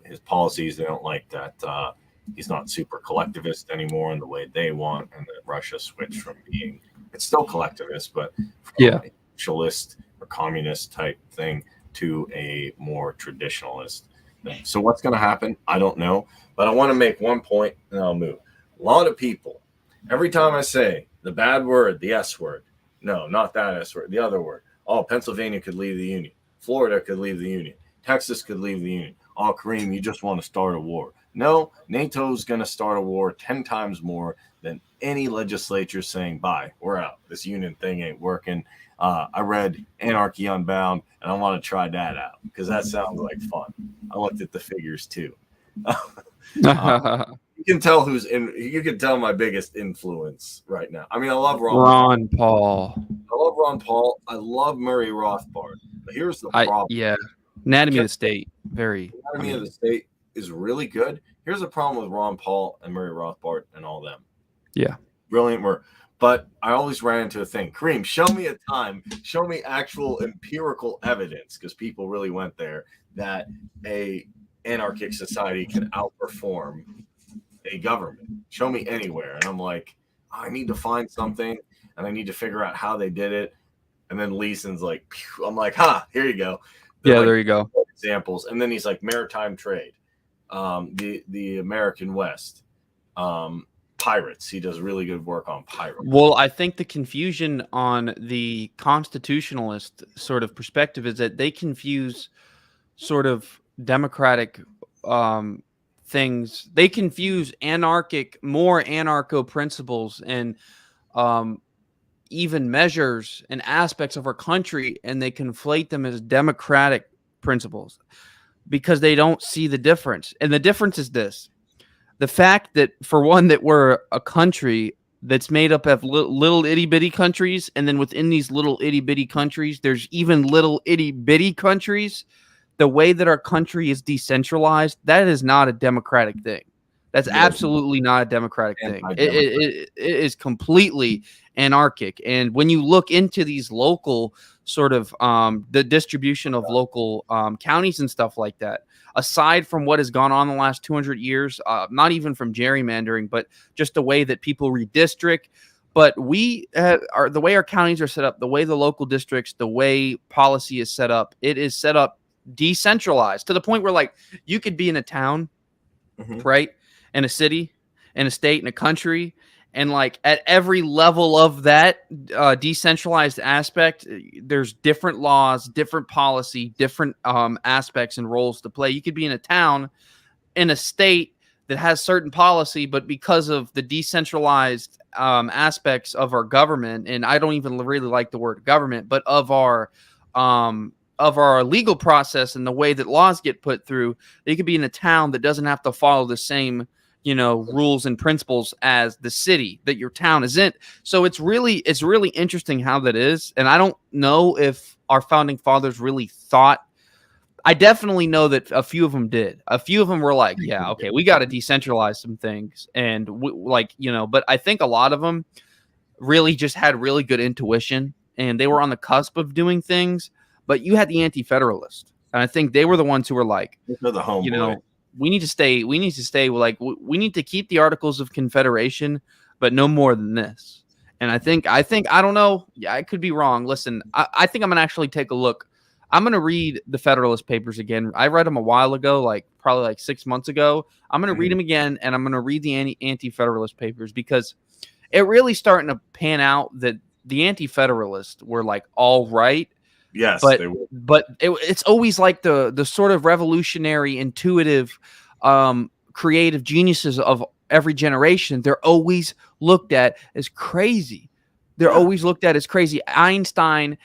his policies. They don't like that he's not super collectivist anymore in the way they want, and that Russia switched from being, it's still collectivist, but from a socialist or communist type thing to a more traditionalist thing. So what's going to happen? I don't know, but I want to make one point and I'll move. A lot of people, every time I say the bad word, the S word, no, not that S word, the other word. Oh, Pennsylvania could leave the Union. Florida could leave the Union. Texas could leave the Union. Oh, Kareem, you just want to start a war. No, NATO's going to start a war 10 times more than any legislature saying, bye, we're out. This union thing ain't working. I read Anarchy Unbound, and I want to try that out because that sounds like fun. I looked at the figures too. You can tell you can tell my biggest influence right now. I mean, I love Ron Paul. I love Ron Paul. I love Murray Rothbard. But here's the problem. Anatomy of the State. Anatomy of the State is really good. Here's the problem with Ron Paul and Murray Rothbard and all them. Yeah. Brilliant work. But I always ran into a thing. Kareem, show me a time, show me actual empirical evidence, because people really went there, that a anarchic society can outperform a government. Show me anywhere. And I'm like, I need to find something, and I need to figure out how they did it. And then Leeson's like, phew. I'm like, here you go. There you go. Examples. And then he's like, maritime trade, the American West, pirates. He does really good work on pirates. Well, I think the confusion on the constitutionalist sort of perspective is that they confuse sort of democratic things. They confuse more anarcho principles and even measures and aspects of our country, and they conflate them as democratic principles because they don't see the difference. And the difference is this: the fact that, for one, that we're a country that's made up of little itty bitty countries, and then within these little itty bitty countries, there's even little itty bitty countries. The way that our country is decentralized, that is not a democratic thing. That's absolutely not a democratic thing. It is completely anarchic. And when you look into these local sort of the distribution of local counties and stuff like that, aside from what has gone on in the last 200 years, not even from gerrymandering, but just the way that people redistrict. But the way our counties are set up, the way the local districts, the way policy is set up, it is set up decentralized to the point where, like, you could be in a town, right? In a city, in a state, in a country, and like at every level of that decentralized aspect, there's different laws, different policy, different aspects and roles to play. You could be in a town, in a state that has certain policy, but because of the decentralized aspects of our government, and I don't even really like the word government, but of our legal process and the way that laws get put through, you could be in a town that doesn't have to follow the same rules and principles as the city that your town is in. So it's really interesting how that is. And I don't know if our founding fathers really thought I definitely know that a few of them did. A few of them were like, yeah, okay, we got to decentralize some things. And but I think a lot of them really just had really good intuition and they were on the cusp of doing things. But you had the anti-federalist. And I think they were the ones who were like, They're the homeboy. we need to stay like, we need to keep the Articles of Confederation, but no more than this. And I think, I don't know. Yeah, I could be wrong. Listen, I think I'm going to actually take a look. I'm going to read the Federalist Papers again. I read them a while ago, probably 6 months ago. I'm going to read them again, and I'm going to read the Anti-Federalist Papers because it really starting to pan out that the Anti-Federalists were like all right. Yes, but they were. It's always like the sort of revolutionary, intuitive, creative geniuses of every generation. They're always looked at as crazy. Einstein.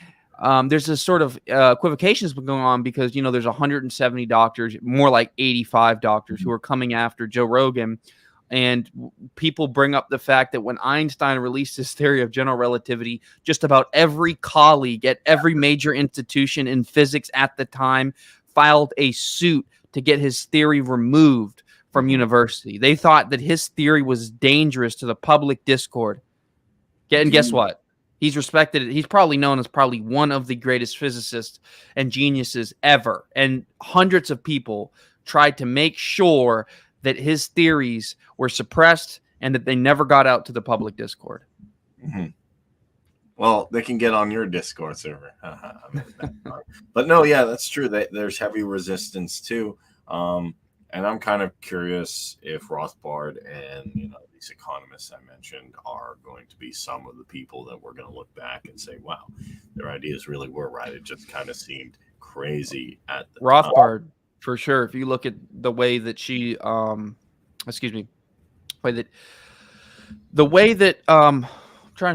There's this sort of equivocation that's been going on because there's 170 doctors, more like 85 doctors, who are coming after Joe Rogan. And people bring up the fact that when Einstein released his theory of general relativity, just about every colleague at every major institution in physics at the time filed a suit to get his theory removed from university. They thought that his theory was dangerous to the public discord. And guess what? He's respected. He's probably known as probably one of the greatest physicists and geniuses ever. And hundreds of people tried to make sure that his theories were suppressed and that they never got out to the public discord. Well, they can get on your Discord server. But no, yeah, that's true. There's heavy resistance too. And I'm kind of curious if Rothbard and these economists I mentioned are going to be some of the people that we're going to look back and say, wow, their ideas really were right. It just kind of seemed crazy at the Rothbard. time. For sure. If you look at the way that she, I'm trying to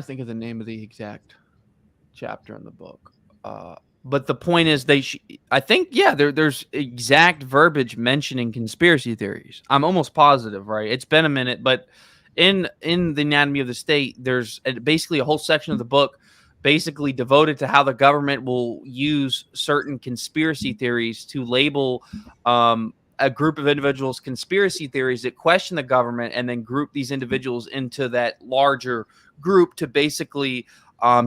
think of the name of the exact chapter in the book. But the point is, I think, there's exact verbiage mentioning conspiracy theories. I'm almost positive, right? It's been a minute, but in the Anatomy of the State, there's basically a whole section of the book basically devoted to how the government will use certain conspiracy theories to label a group of individuals conspiracy theories that question the government, and then group these individuals into that larger group to basically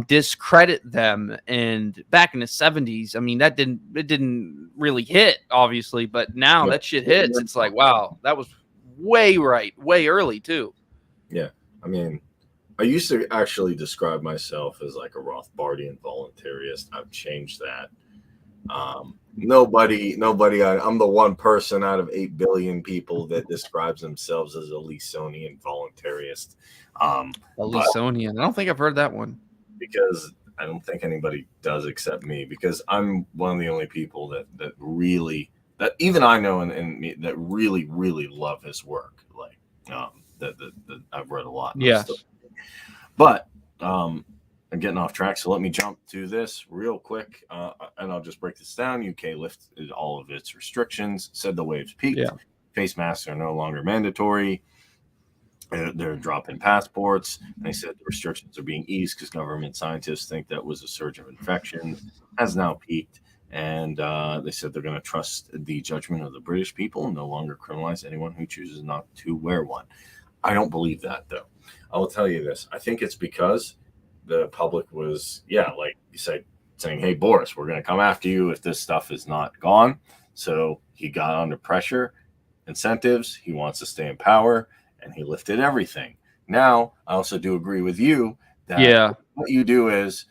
discredit them. And back in the 70s, I mean, it didn't really hit, obviously, but now that shit hits. It's like, wow, that was way early too. Yeah, I mean, I used to actually describe myself as like a Rothbardian voluntarist. I've changed that. Nobody. I'm the one person out of 8 billion people that describes themselves as a Leesonian voluntarist. A Leesonian. I don't think I've heard that one. Because I don't think anybody does except me. Because I'm one of the only people that really, that even I know and that really, really love his work. Like that I've read a lot. Yes. But I'm getting off track, so let me jump to this real quick, and I'll just break this down. UK lifted all of its restrictions, said the waves peaked. Yeah. Face masks are no longer mandatory. They're dropping passports. And they said the restrictions are being eased because government scientists think that was a surge of infections, has now peaked. And they said they're going to trust the judgment of the British people and no longer criminalize anyone who chooses not to wear one. I don't believe that, though. I will tell you this. I think it's because the public was, like you said, saying, hey, Boris, we're going to come after you if this stuff is not gone. So he got under pressure, incentives. He wants to stay in power, and he lifted everything. Now, I also do agree with you that what you do is,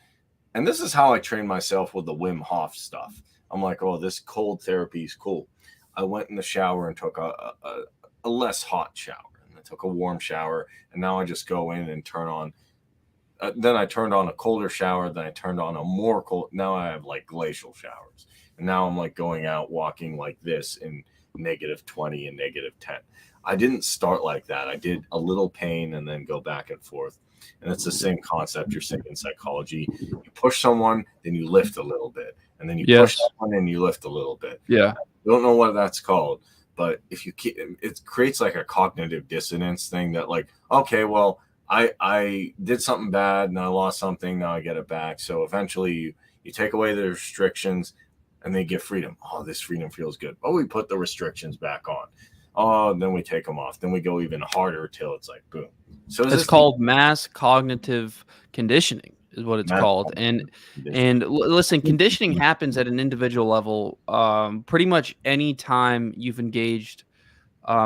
and this is how I train myself with the Wim Hof stuff. I'm like, oh, this cold therapy is cool. I went in the shower and took a less hot shower. Took a warm shower, and now I just go in and turn on. Then I turned on a colder shower. Then I turned on a more cold. Now I have like glacial showers, and now I'm like going out walking like this in -20 and -10. I didn't start like that. I did a little pain and then go back and forth, and it's the same concept you're saying in psychology. You push someone, then you lift a little bit, and then you push someone and you lift a little bit. Yeah, I don't know what that's called. But if you keep, it creates like a cognitive dissonance thing that like, okay, well, I did something bad and I lost something. Now I get it back. So eventually you take away the restrictions and they get freedom. Oh, this freedom feels good. Oh, we put the restrictions back on. Oh, then we take them off. Then we go even harder till it's like boom. So it's called mass cognitive conditioning is what it's called. And listen, conditioning happens at an individual level pretty much any time you've engaged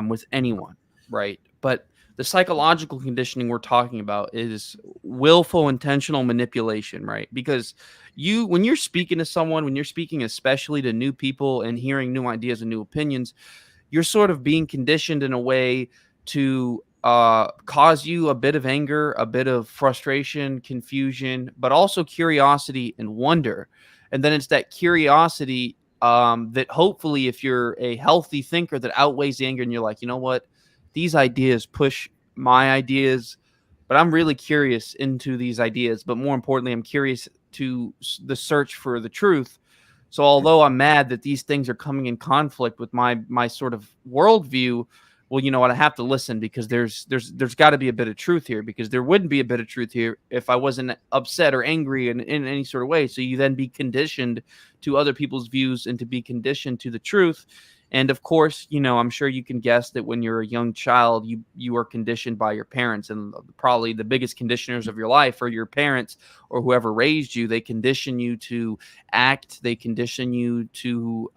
with anyone, right? But the psychological conditioning we're talking about is willful, intentional manipulation, right? Because when you're speaking to someone, when you're speaking especially to new people and hearing new ideas and new opinions, you're sort of being conditioned in a way to cause you a bit of anger, a bit of frustration, confusion, but also curiosity and wonder. And then it's that curiosity that hopefully, if you're a healthy thinker, that outweighs the anger, and you're like, you know what, these ideas push my ideas, but I'm really curious into these ideas. But more importantly, I'm curious to the search for the truth. So although I'm mad that these things are coming in conflict with my sort of worldview, well, you know what? I have to listen because there's got to be a bit of truth here, because there wouldn't be a bit of truth here if I wasn't upset or angry in any sort of way. So you then be conditioned to other people's views and to be conditioned to the truth. And of course, you know, I'm sure you can guess that when you're a young child, you are conditioned by your parents, and probably the biggest conditioners of your life are your parents or whoever raised you. They condition you to act. They condition you to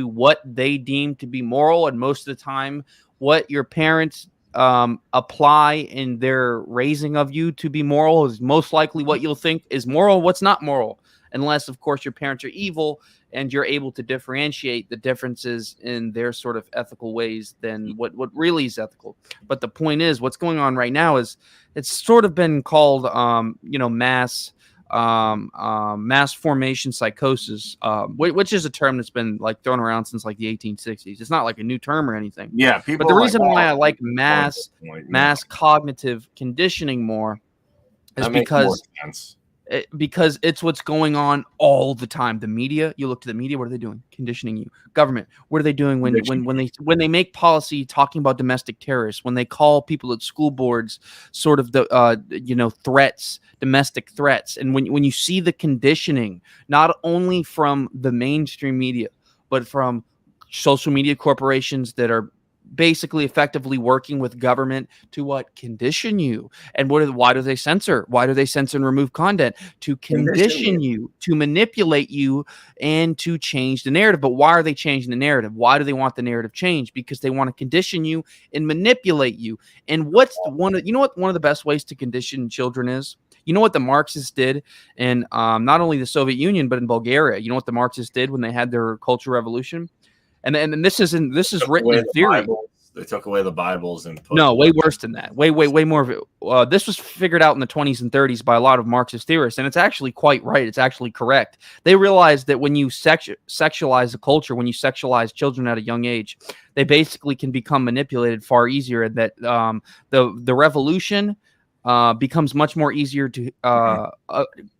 what they deem to be moral, and most of the time, what your parents apply in their raising of you to be moral is most likely what you'll think is moral, what's not moral, unless, of course, your parents are evil and you're able to differentiate the differences in their sort of ethical ways than what really is ethical. But the point is, what's going on right now is it's sort of been called, mass formation psychosis, which is a term that's been like thrown around since like the 1860s. It's not like a new term or anything. Yeah, people. But the reason why I like mass cognitive conditioning more is because it's what's going on all the time. The media, you look to the media, what are they doing? Conditioning you. Government, what are they doing when they make policy talking about domestic terrorists, when they call people at school boards sort of the threats, domestic threats. And when you see the conditioning, not only from the mainstream media, but from social media corporations that are basically effectively working with government to condition you. And why do they censor? Why do they censor and remove content? To condition you, to manipulate you, and to change the narrative. But why are they changing the narrative? Why do they want the narrative changed? Because they want to condition you and manipulate you. And what's one of the best ways to condition children is? You know what the Marxists did in not only the Soviet Union, but in Bulgaria? You know what the Marxists did when they had their Cultural Revolution? And this is written in theory. They took away the Bibles and way worse than that. Way more of it. This was figured out in the 20s and 30s by a lot of Marxist theorists, and it's actually quite right. It's actually correct. They realized that when you sexualize a culture, when you sexualize children at a young age, they basically can become manipulated far easier. That the revolution becomes much more easier to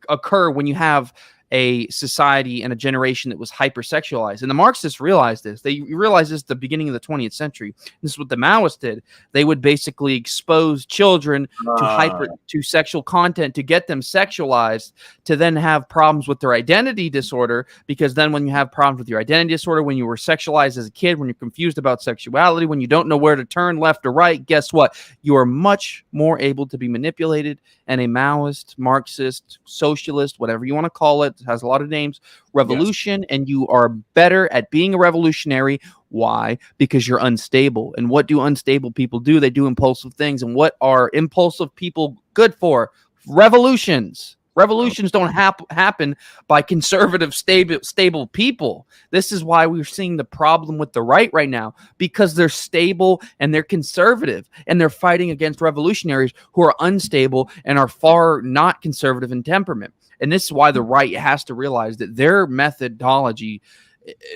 occur when you have a society and a generation that was hypersexualized. And the Marxists realized this. They realized this at the beginning of the 20th century. This is what the Maoists did. They would basically expose children to sexual content to get them sexualized, to then have problems with their identity disorder, because then when you have problems with your identity disorder, when you were sexualized as a kid, when you're confused about sexuality, when you don't know where to turn left or right, guess what? You are much more able to be manipulated. And a Maoist, Marxist, socialist, whatever you want to call it, has a lot of names, revolution, yes. And you are better at being a revolutionary. Why? Because you're unstable. And what do unstable people do? They do impulsive things. And what are impulsive people good for? Revolutions. Revolutions don't happen by conservative, stable people. This is why we're seeing the problem with the right now, because they're stable and they're conservative, and they're fighting against revolutionaries who are unstable and are far not conservative in temperament. And this is why the right has to realize that their methodology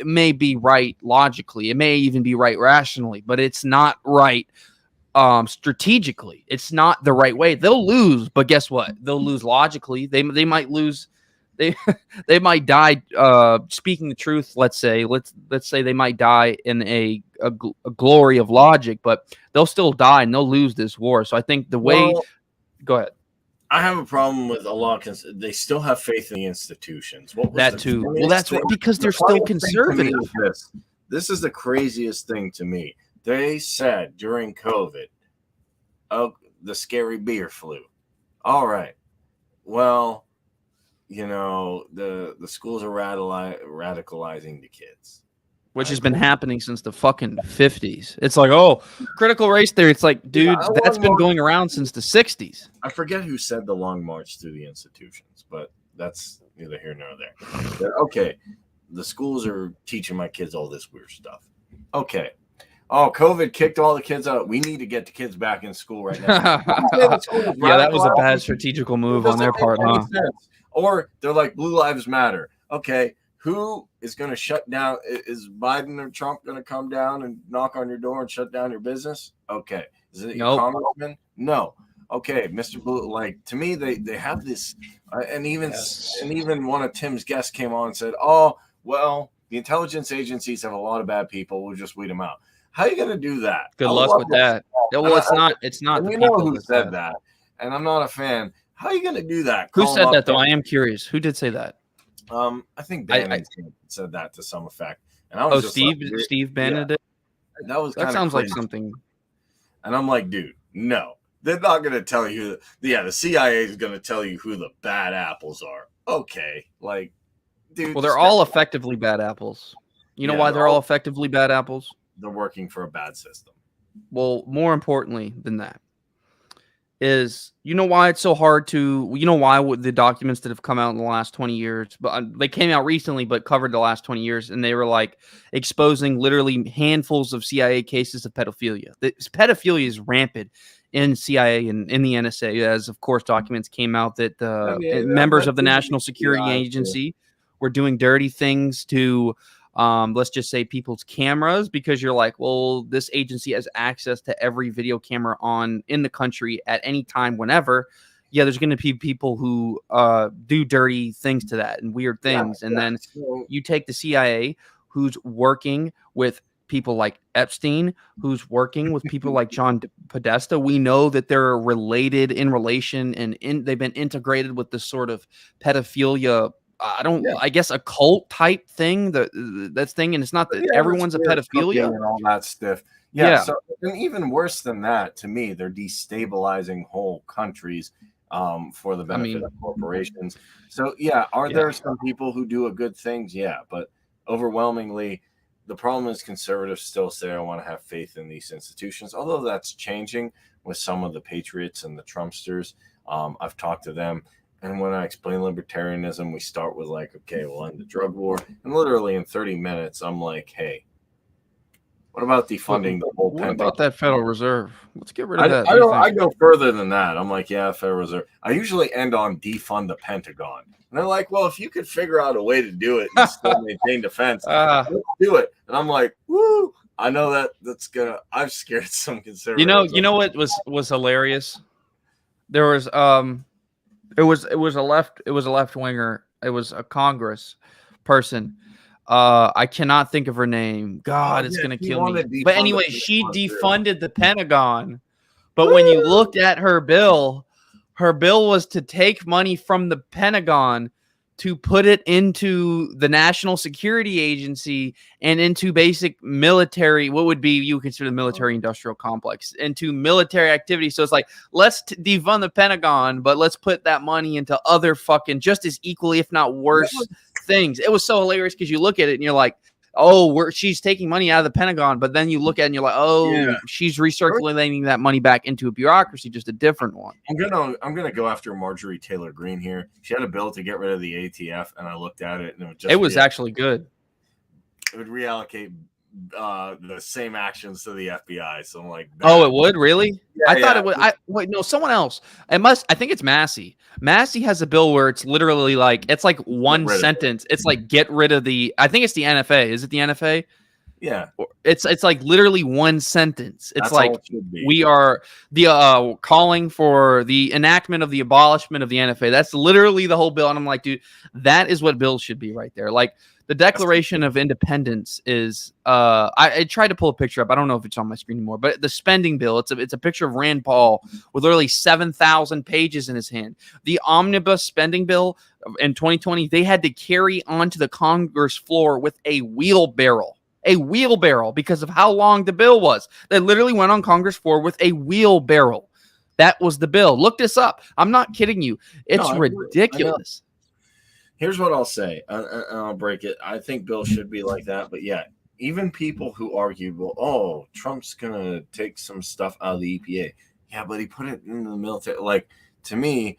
may be right logically. It may even be right rationally, but it's not right strategically. It's not the right way. They'll lose, but guess what? They'll lose logically. They might lose. They might die speaking the truth. Let's say they might die in a glory of logic, but they'll still die and they'll lose this war. So I think the way. Go ahead. I have a problem with a lot. They still have faith in the institutions. What was That too? Well, that's thing? because they're still conservative. This is the craziest thing to me. They said during COVID, oh, the scary beer flu. All right. Well, the schools are radicalizing the kids. Which has been happening since the fucking 50s. It's like, oh, critical race theory. It's like, dude, that's been going around since the 60s. I forget who said the long march through the institutions, but that's neither here nor there. Okay, the schools are teaching my kids all this weird stuff. Okay. Oh, COVID kicked all the kids out. We need to get the kids back in school right now. Yeah, that was a bad strategical move on their part, huh? Or they're like, Blue Lives Matter. Okay. Who is going to shut down? Is Biden or Trump going to come down and knock on your door and shut down your business? Okay. Is it your congressman? No. Okay, Mr. Blue. Like, to me, they have this, and even one of Tim's guests came on and said, "Oh, well, the intelligence agencies have a lot of bad people. We'll just weed them out." How are you going to do that? Good luck with that. Well, it's not. You know who said that, and I'm not a fan. How are you going to do that? Who said that though? I am curious. Who did say that? I think Bannon said that to some effect. And I was just Steve Bannon did? Yeah. That sounds like something. And I'm like, dude, no. They're not going to tell you. The CIA is going to tell you who the bad apples are. Okay. Like, dude. Well, they're all effectively bad apples. You know why they're all effectively bad apples? They're working for a bad system. Well, more importantly than that is, why it's so hard to, why the documents that have come out in the last 20 years, but they came out recently, but covered the last 20 years. And they were like exposing literally handfuls of CIA cases of pedophilia. Pedophilia is rampant in CIA and in the NSA, as of course documents came out that members of the National Security Agency were doing dirty things to, let's just say, people's cameras, because you're like, well, this agency has access to every video camera in the country at any time, whenever. Yeah, there's going to be people who do dirty things to that and weird things. Then you take the CIA, who's working with people like Epstein, who's working with people like John Podesta. We know that they're related in relation, and they've been integrated with this sort of pedophilia. I guess a cult type thing, that's thing, and it's not that everyone's a pedophilia and all that stuff. Yeah. So, and even worse than that, to me, they're destabilizing whole countries for the benefit of corporations. So are there some people who do a good things? Yeah, but overwhelmingly, the problem is conservatives still say, I want to have faith in these institutions, although that's changing with some of the patriots and the Trumpsters. I've talked to them. And when I explain libertarianism, we start with like, okay, we'll end the drug war. And literally in 30 minutes, I'm like, hey, what about defunding the whole Pentagon? What about that Federal Reserve? Let's get rid of that. I go further than that. I'm like, yeah, Federal Reserve. I usually end on defund the Pentagon. And they're like, well, if you could figure out a way to do it and still maintain defense, let's do it. And I'm like, woo, I know I've scared some conservatives. You know what was hilarious? There was, It was a left winger. It was a Congress person. I cannot think of her name. God, it's gonna kill me. But anyway, she defunded the Pentagon. But when you looked at her bill was to take money from the Pentagon to put it into the National Security Agency and into basic military, what would be you consider the military industrial complex, into military activity. So it's like, let's defund the Pentagon, but let's put that money into other fucking just as equally, if not worse, things. It was so hilarious because you look at it and you're like, oh, she's taking money out of the Pentagon, but then you look at it and you're like, oh, she's recirculating that money back into a bureaucracy, just a different one. I'm gonna go after Marjorie Taylor Greene here. She had a bill to get rid of the ATF, and I looked at it, and it was actually good. It would reallocate the same actions to the FBI. So I'm like, oh, it would really? I thought it would. No, someone else. I think it's Massey. Massey has a bill where it's literally like, it's like one sentence. It's like, get rid of I think it's the NFA. Is it the NFA? Yeah. It's like literally one sentence. It's like, we are the calling for the enactment of the abolishment of the NFA. That's literally the whole bill. And I'm like, dude, that is what bills should be right there. Like, The Declaration of Independence is I tried to pull a picture up. I don't know if it's on my screen anymore, but the spending bill, it's a picture of Rand Paul with literally 7,000 pages in his hand. The omnibus spending bill in 2020, they had to carry onto the Congress floor with a wheelbarrow because of how long the bill was. They literally went on Congress floor with a wheelbarrow. That was the bill. Look this up. I'm not kidding you. It's ridiculous. Here's what I'll say, and I'll break it. I think Bill should be like that, but yeah, even people who argue, well, oh, Trump's gonna take some stuff out of the EPA. Yeah, but he put it in the military. Like, to me,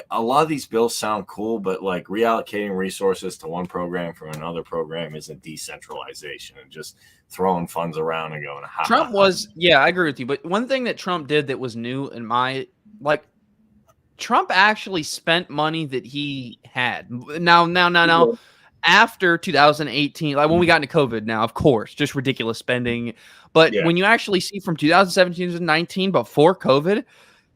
a lot of these bills sound cool, but like reallocating resources to one program from another program isn't decentralization and just throwing funds around and going. Trump was, yeah, I agree with you. But one thing that Trump did that was new in my Trump actually spent money that he had. Now, after 2018, like when we got into COVID, now, of course, just ridiculous spending. But when you actually see from 2017 to 2019, before COVID,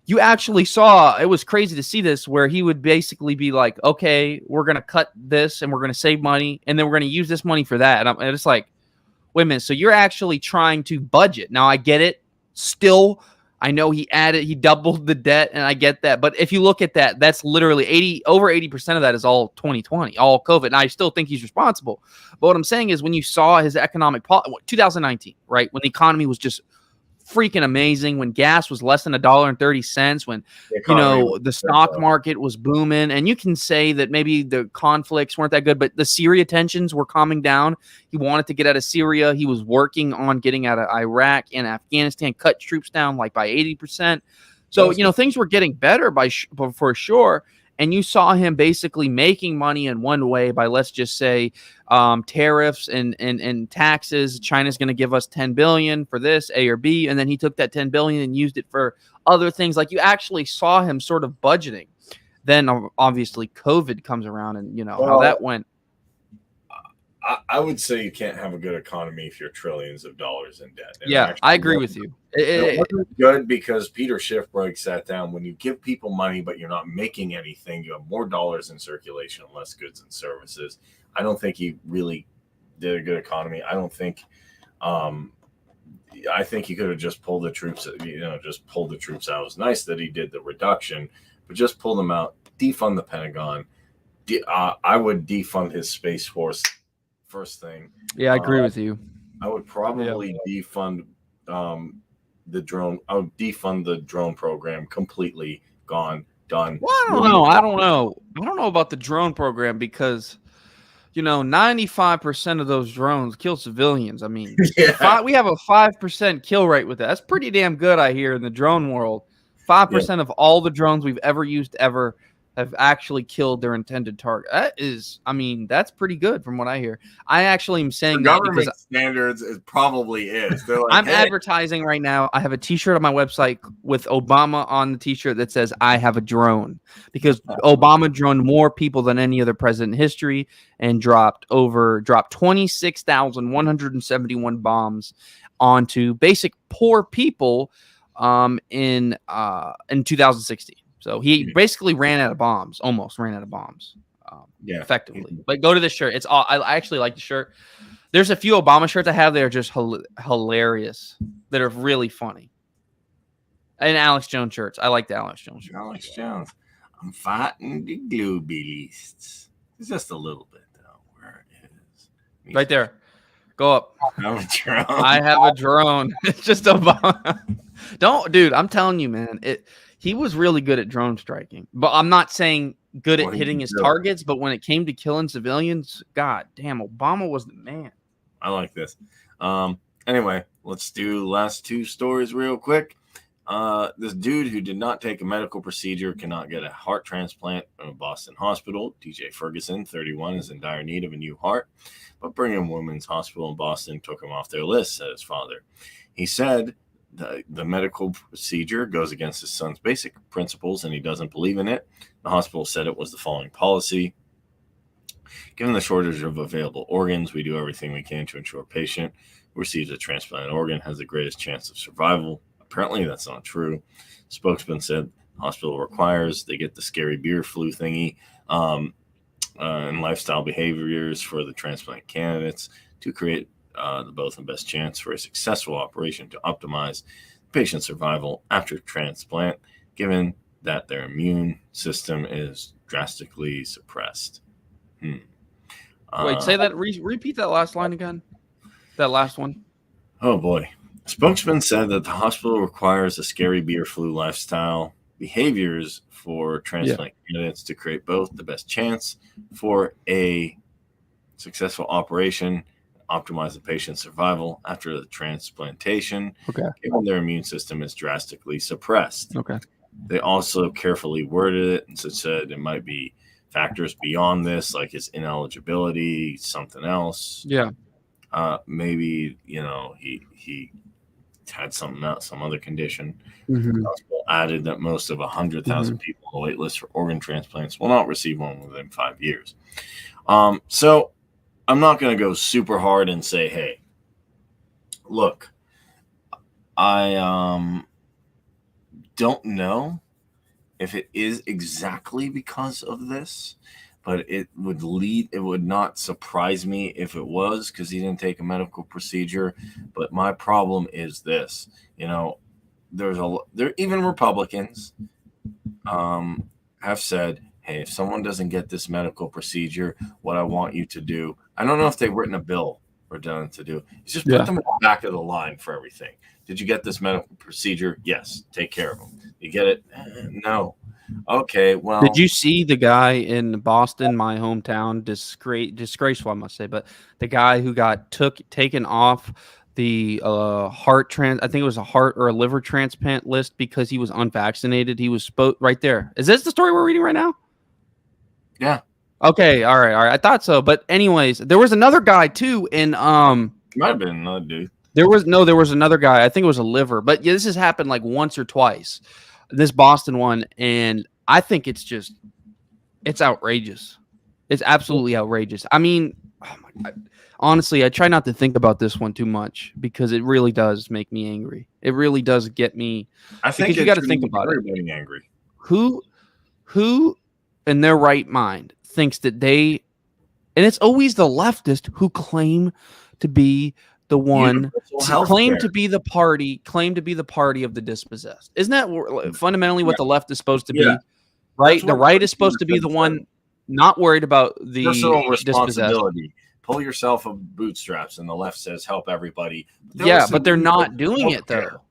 you actually saw, it was crazy to see this, where he would basically be like, okay, we're going to cut this and we're going to save money, and then we're going to use this money for that. And it's like, wait a minute. So you're actually trying to budget. Now, I get it. Still, I know he doubled the debt, and I get that. But if you look at that, that's literally over 80% of that is all 2020, all COVID. And I still think he's responsible. But what I'm saying is, when you saw his economic policy, 2019, right, when the economy was just freaking amazing, when gas was less than $1.30, when the stock market was booming, and you can say that maybe the conflicts weren't that good, but the Syria tensions were calming down. He wanted to get out of Syria. He was working on getting out of Iraq and Afghanistan, cut troops down like by 80%. So things were getting better for sure. And you saw him basically making money in one way by, let's just say, tariffs and taxes. China's going to give us $10 billion for this, A or B, and then he took that $10 billion and used it for other things. Like, you actually saw him sort of budgeting. Then obviously COVID comes around, and how that went. I would say you can't have a good economy if you're trillions of dollars in debt. And I agree with you. It wasn't good because Peter Schiff breaks that down. When you give people money but you're not making anything, you have more dollars in circulation and less goods and services. I don't think he really did a good economy. I don't think. I think he could have just pulled the troops. Just pulled the troops out. It was nice that he did the reduction, but just pull them out. Defund the Pentagon. I would defund his Space Force. First thing. Yeah, I agree with you. I would probably defund the drone. I would defund the drone program completely. Gone. Done. Well, I don't know about the drone program, because 95% of those drones kill civilians. I mean, we have a 5% kill rate with that. That's pretty damn good, I hear, in the drone world. 5% of all the drones we've ever used have actually killed their intended target. That's pretty good from what I hear. I actually am saying that government standards, it probably is. Like, I'm advertising right now. I have a t-shirt on my website with Obama on the t-shirt that says, I have a drone, because Obama droned more people than any other president in history and dropped 26,171 bombs onto basic poor people in 2016. So he basically almost ran out of bombs, effectively. But go to this shirt. I actually like the shirt. There's a few Obama shirts I have that are just hilarious, that are really funny. And Alex Jones shirts. I like the Alex Jones shirt. Alex Jones. I'm fighting the globalists. It's just a little bit, though, where it is. Right there. Go up. I have a drone. I have a drone. It's just Obama. Dude, I'm telling you, man. He was really good at drone striking, but I'm not saying good at hitting his targets. But when it came to killing civilians, god damn, Obama was the man. I like this. Anyway, let's do the last two stories real quick. This dude who did not take a medical procedure cannot get a heart transplant from a Boston hospital. DJ Ferguson, 31, is in dire need of a new heart, but Brigham Women's Hospital in Boston took him off their list, said his father. He said the medical procedure goes against his son's basic principles and he doesn't believe in it. The hospital said it was the following policy. Given the shortage of available organs, we do everything we can to ensure a patient who receives a transplanted organ has the greatest chance of survival. Apparently, that's not true. Spokesman said the hospital requires they get the scary beer flu thingy and lifestyle behaviors for the transplant candidates to create the both and best chance for a successful operation to optimize patient survival after transplant, given that their immune system is drastically suppressed. Wait, say that. Repeat that last line again. That last one. Oh boy. Spokesman said that the hospital requires a scary beer flu lifestyle behaviors for transplant candidates to create both the best chance for a successful operation, optimize the patient's survival after the transplantation, given their immune system is drastically suppressed. They also carefully worded it and said it might be factors beyond this, like his ineligibility, something else. Maybe, he had something else, some other condition. The hospital added that most of 100,000 people on the wait list for organ transplants will not receive one within 5 years. So I'm not going to go super hard and say, hey, look, I don't know if it is exactly because of this, but it would not surprise me if it was, because he didn't take a medical procedure. But my problem is this, there even Republicans have said, hey, if someone doesn't get this medical procedure, what I want you to do, I don't know if they've written a bill or done to do, is just put them at the back of the line for everything. Did you get this medical procedure? Yes. Take care of them. You get it? No. Okay, well. Did you see the guy in Boston, my hometown, disgraceful, I must say, but the guy who got taken off the I think it was a heart or a liver transplant list because he was unvaccinated? He was right there. Is this the story we're reading right now? Yeah. Okay, all right. I thought so, but anyways, there was another guy too in might have been another dude. There was another guy. I think it was a liver, but this has happened like once or twice. This Boston one, and I think it's outrageous. It's absolutely outrageous. I mean, oh my God. Honestly, I try not to think about this one too much because it really does make me angry. It really does get me. I think you got to think about it. Angry. Who in their right mind thinks that and it's always the leftist who claim to be the one claim to be the party of the dispossessed. Isn't that fundamentally what the left is supposed to be? Right? The right is supposed to be the one not worried about the personal responsibility. Pull yourself up bootstraps, and the left says help everybody. But they're not doing it though.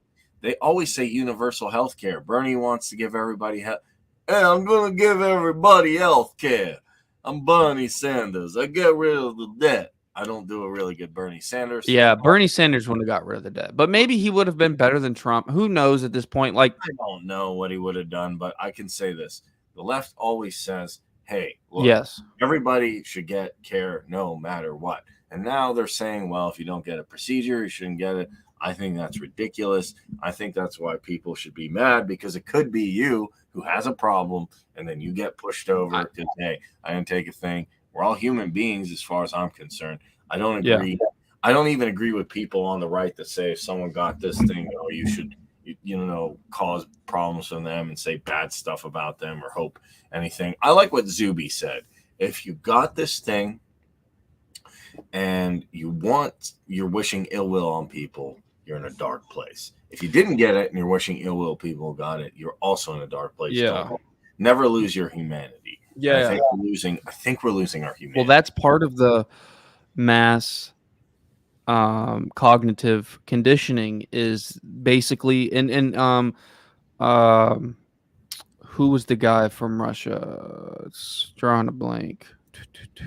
They always say universal health care. Bernie wants to give everybody health. Hey, I'm going to give everybody health care. I'm Bernie Sanders. I get rid of the debt. I don't do a really good Bernie Sanders. Yeah, Bernie Sanders wouldn't have got rid of the debt. But maybe he would have been better than Trump. Who knows at this point? Like, I don't know what he would have done, but I can say this. The left always says, hey, look, everybody should get care no matter what. And now they're saying, well, if you don't get a procedure, you shouldn't get it. I think that's ridiculous. I think that's why people should be mad, because it could be you who has a problem, and then you get pushed over because, hey, I didn't take a thing. We're all human beings as far as I'm concerned. I don't agree. Yeah. I don't even agree with people on the right that say if someone got this thing, you should, cause problems for them and say bad stuff about them or hope anything. I like what Zuby said. If you got this thing and you're wishing ill will on people, you're in a dark place. If you didn't get it and you're wishing ill will people got it, you're also in a dark place. Yeah. Never lose your humanity. Yeah. I think we're losing our humanity. Well, that's part of the mass cognitive conditioning is basically who was the guy from Russia? It's drawing a blank.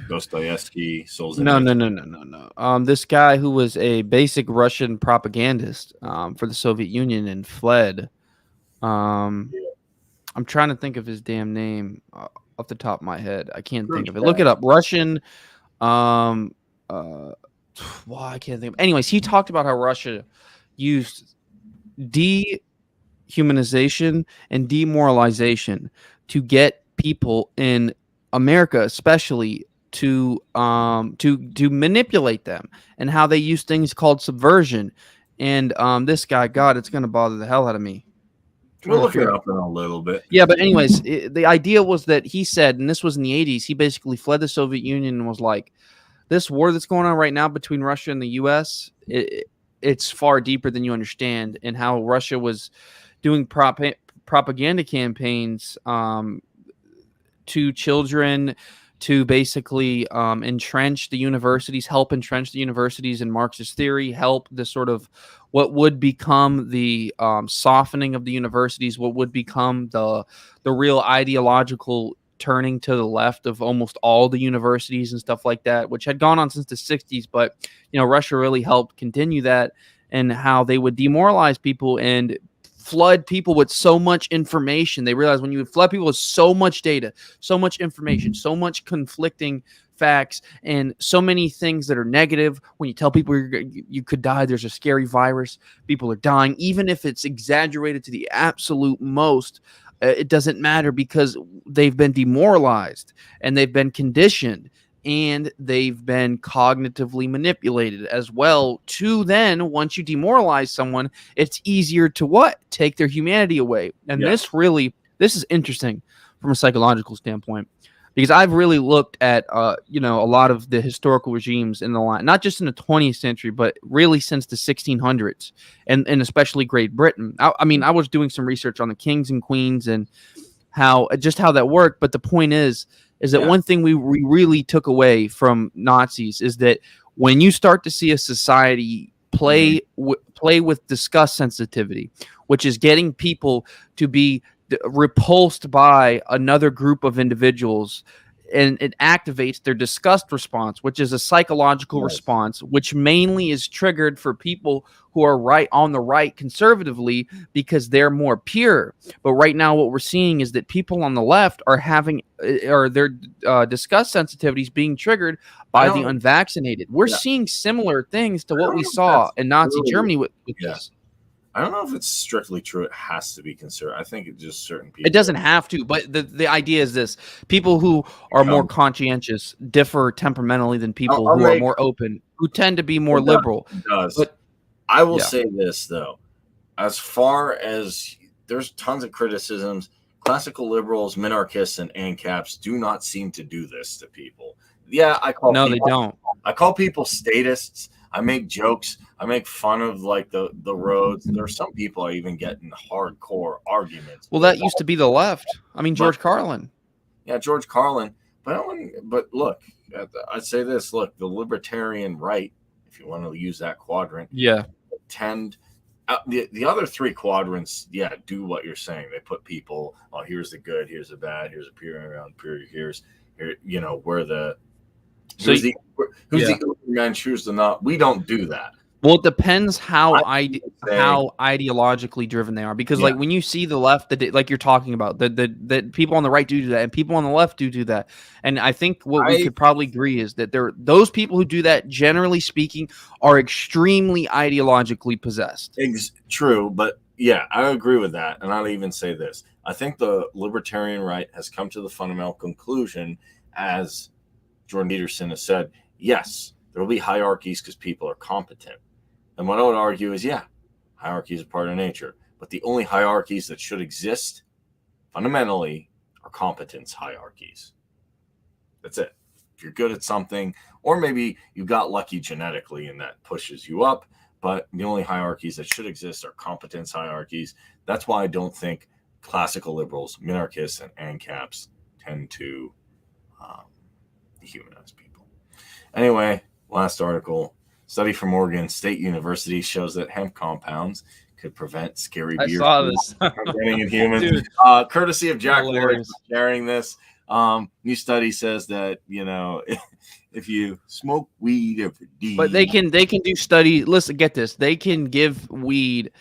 Dostoevsky, No. This guy who was a basic Russian propagandist for the Soviet Union and fled. I'm trying to think of his damn name off the top of my head. I can't think of it. Look it up. Russian. I can't think of. Anyways, he talked about how Russia used dehumanization and demoralization to get people in America, especially to manipulate them, and how they use things called subversion. And this guy, God, it's going to bother the hell out of me. We'll look it up in a little bit. Yeah, but anyways, the idea was that he said, and this was in the 80s, he basically fled the Soviet Union and was like, this war that's going on right now between Russia and the U.S., it's far deeper than you understand, and how Russia was doing propaganda campaigns to children to basically entrench the universities, help entrench the universities in Marxist theory, help the sort of what would become the softening of the universities, what would become the real ideological turning to the left of almost all the universities and stuff like that, which had gone on since the 60s. But, Russia really helped continue that, and how they would demoralize people and flood people with so much information. They realized when you would flood people with so much data, so much information, so much conflicting facts, and so many things that are negative. When you tell people you could die, there's a scary virus, people are dying, even if it's exaggerated to the absolute most. It doesn't matter, because they've been demoralized and they've been conditioned and they've been cognitively manipulated as well. To then, once you demoralize someone, it's easier to what? Take their humanity away. And this is interesting from a psychological standpoint, because I've really looked at, a lot of the historical regimes in the line, not just in the 20th century, but really since the 1600s, and especially Great Britain. I was doing some research on the kings and queens and how that worked. But the point is that one thing we really took away from Nazis is that when you start to see a society play with disgust sensitivity, which is getting people to be repulsed by another group of individuals, and it activates their disgust response, which is a psychological response, which mainly is triggered for people who are on the right conservatively, because they're more pure. But right now what we're seeing is that people on the left are having their disgust sensitivities being triggered by the unvaccinated. We're seeing similar things to what we saw in Nazi Germany with this. I don't know if it's strictly true. It has to be considered. I think it's just certain people. It doesn't have to, but the idea is this: people who are more conscientious differ temperamentally than people who are more open, who tend to be more liberal. It does. But I will say this, though. As far as there's tons of criticisms, classical liberals, minarchists, and ANCAPs do not seem to do this to people. Yeah, they don't. I call people statists. I make jokes. I make fun of the roads. There's some people I even get in hardcore arguments. Well, that used to be the left. George Carlin. Yeah, George Carlin. But look, I'd say this. Look, the libertarian right, if you want to use that quadrant, tend the other three quadrants. Yeah, do what you're saying. They put people. Oh, here's the good. Here's the bad. Here's a pure around pure. Here's where the. Who's the man choose to not? We don't do that. Well, it depends how ideologically driven they are, because when you see the left, like you're talking about, the people on the right do that, and people on the left do that, and I think we could probably agree is that those people who do that, generally speaking, are extremely ideologically possessed. True, but yeah, I agree with that, and I'll even say this: I think the libertarian right has come to the fundamental conclusion, as Jordan Peterson has said, yes, there will be hierarchies because people are competent. And what I would argue is, hierarchies are part of nature. But the only hierarchies that should exist fundamentally are competence hierarchies. That's it. If you're good at something, or maybe you got lucky genetically and that pushes you up, but the only hierarchies that should exist are competence hierarchies. That's why I don't think classical liberals, minarchists, and ANCAPs tend to dehumanize people. Anyway, last article. Study from Oregon State University shows that hemp compounds could prevent scary beer saw this. from getting in humans. Courtesy of Jack Lord sharing this. New study says that, if you smoke weed every day. But they can do study. Listen, get this. They can give weed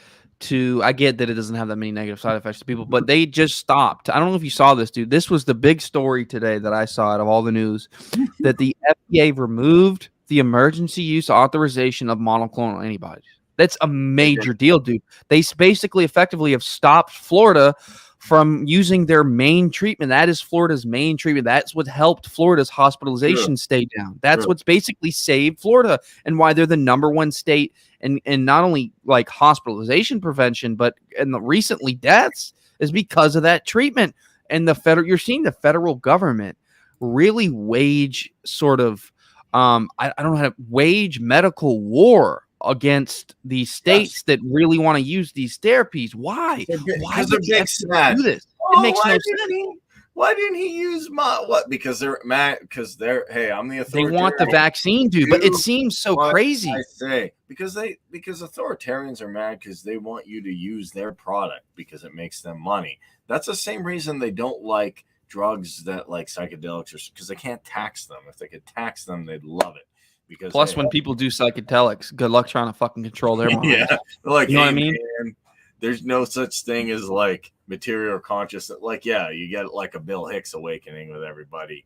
to, I get that it doesn't have that many negative side effects to people, but they just stopped. I don't know if you saw this, dude. This was the big story today that I saw out of all the news, that the FDA removed the emergency use authorization of monoclonal antibodies. That's a major deal, dude. They basically effectively have stopped Florida from using their main treatment. That is Florida's main treatment. That's what helped Florida's hospitalization stay down. That's what's basically saved Florida, and why they're the #1 state in not only like hospitalization prevention, but in the recently deaths is because of that treatment. And you're seeing the federal government really wage sort of I don't know how to wage medical war against the states that really want to use these therapies. Why? Why would the FDA do this? It makes no sense. Why didn't he use what? Because they're mad. Because hey, I'm the authority. They want the vaccine, dude. But it seems so crazy. I say because authoritarians are mad because they want you to use their product because it makes them money. That's the same reason they don't like drugs that like psychedelics, or because they can't tax them. If they could tax them, they'd love it. Because plus, when people do psychedelics, good luck trying to fucking control their minds. Yeah, like, you know what I mean? Man, there's no such thing as like material consciousness. Like, yeah, you get like a Bill Hicks awakening with everybody.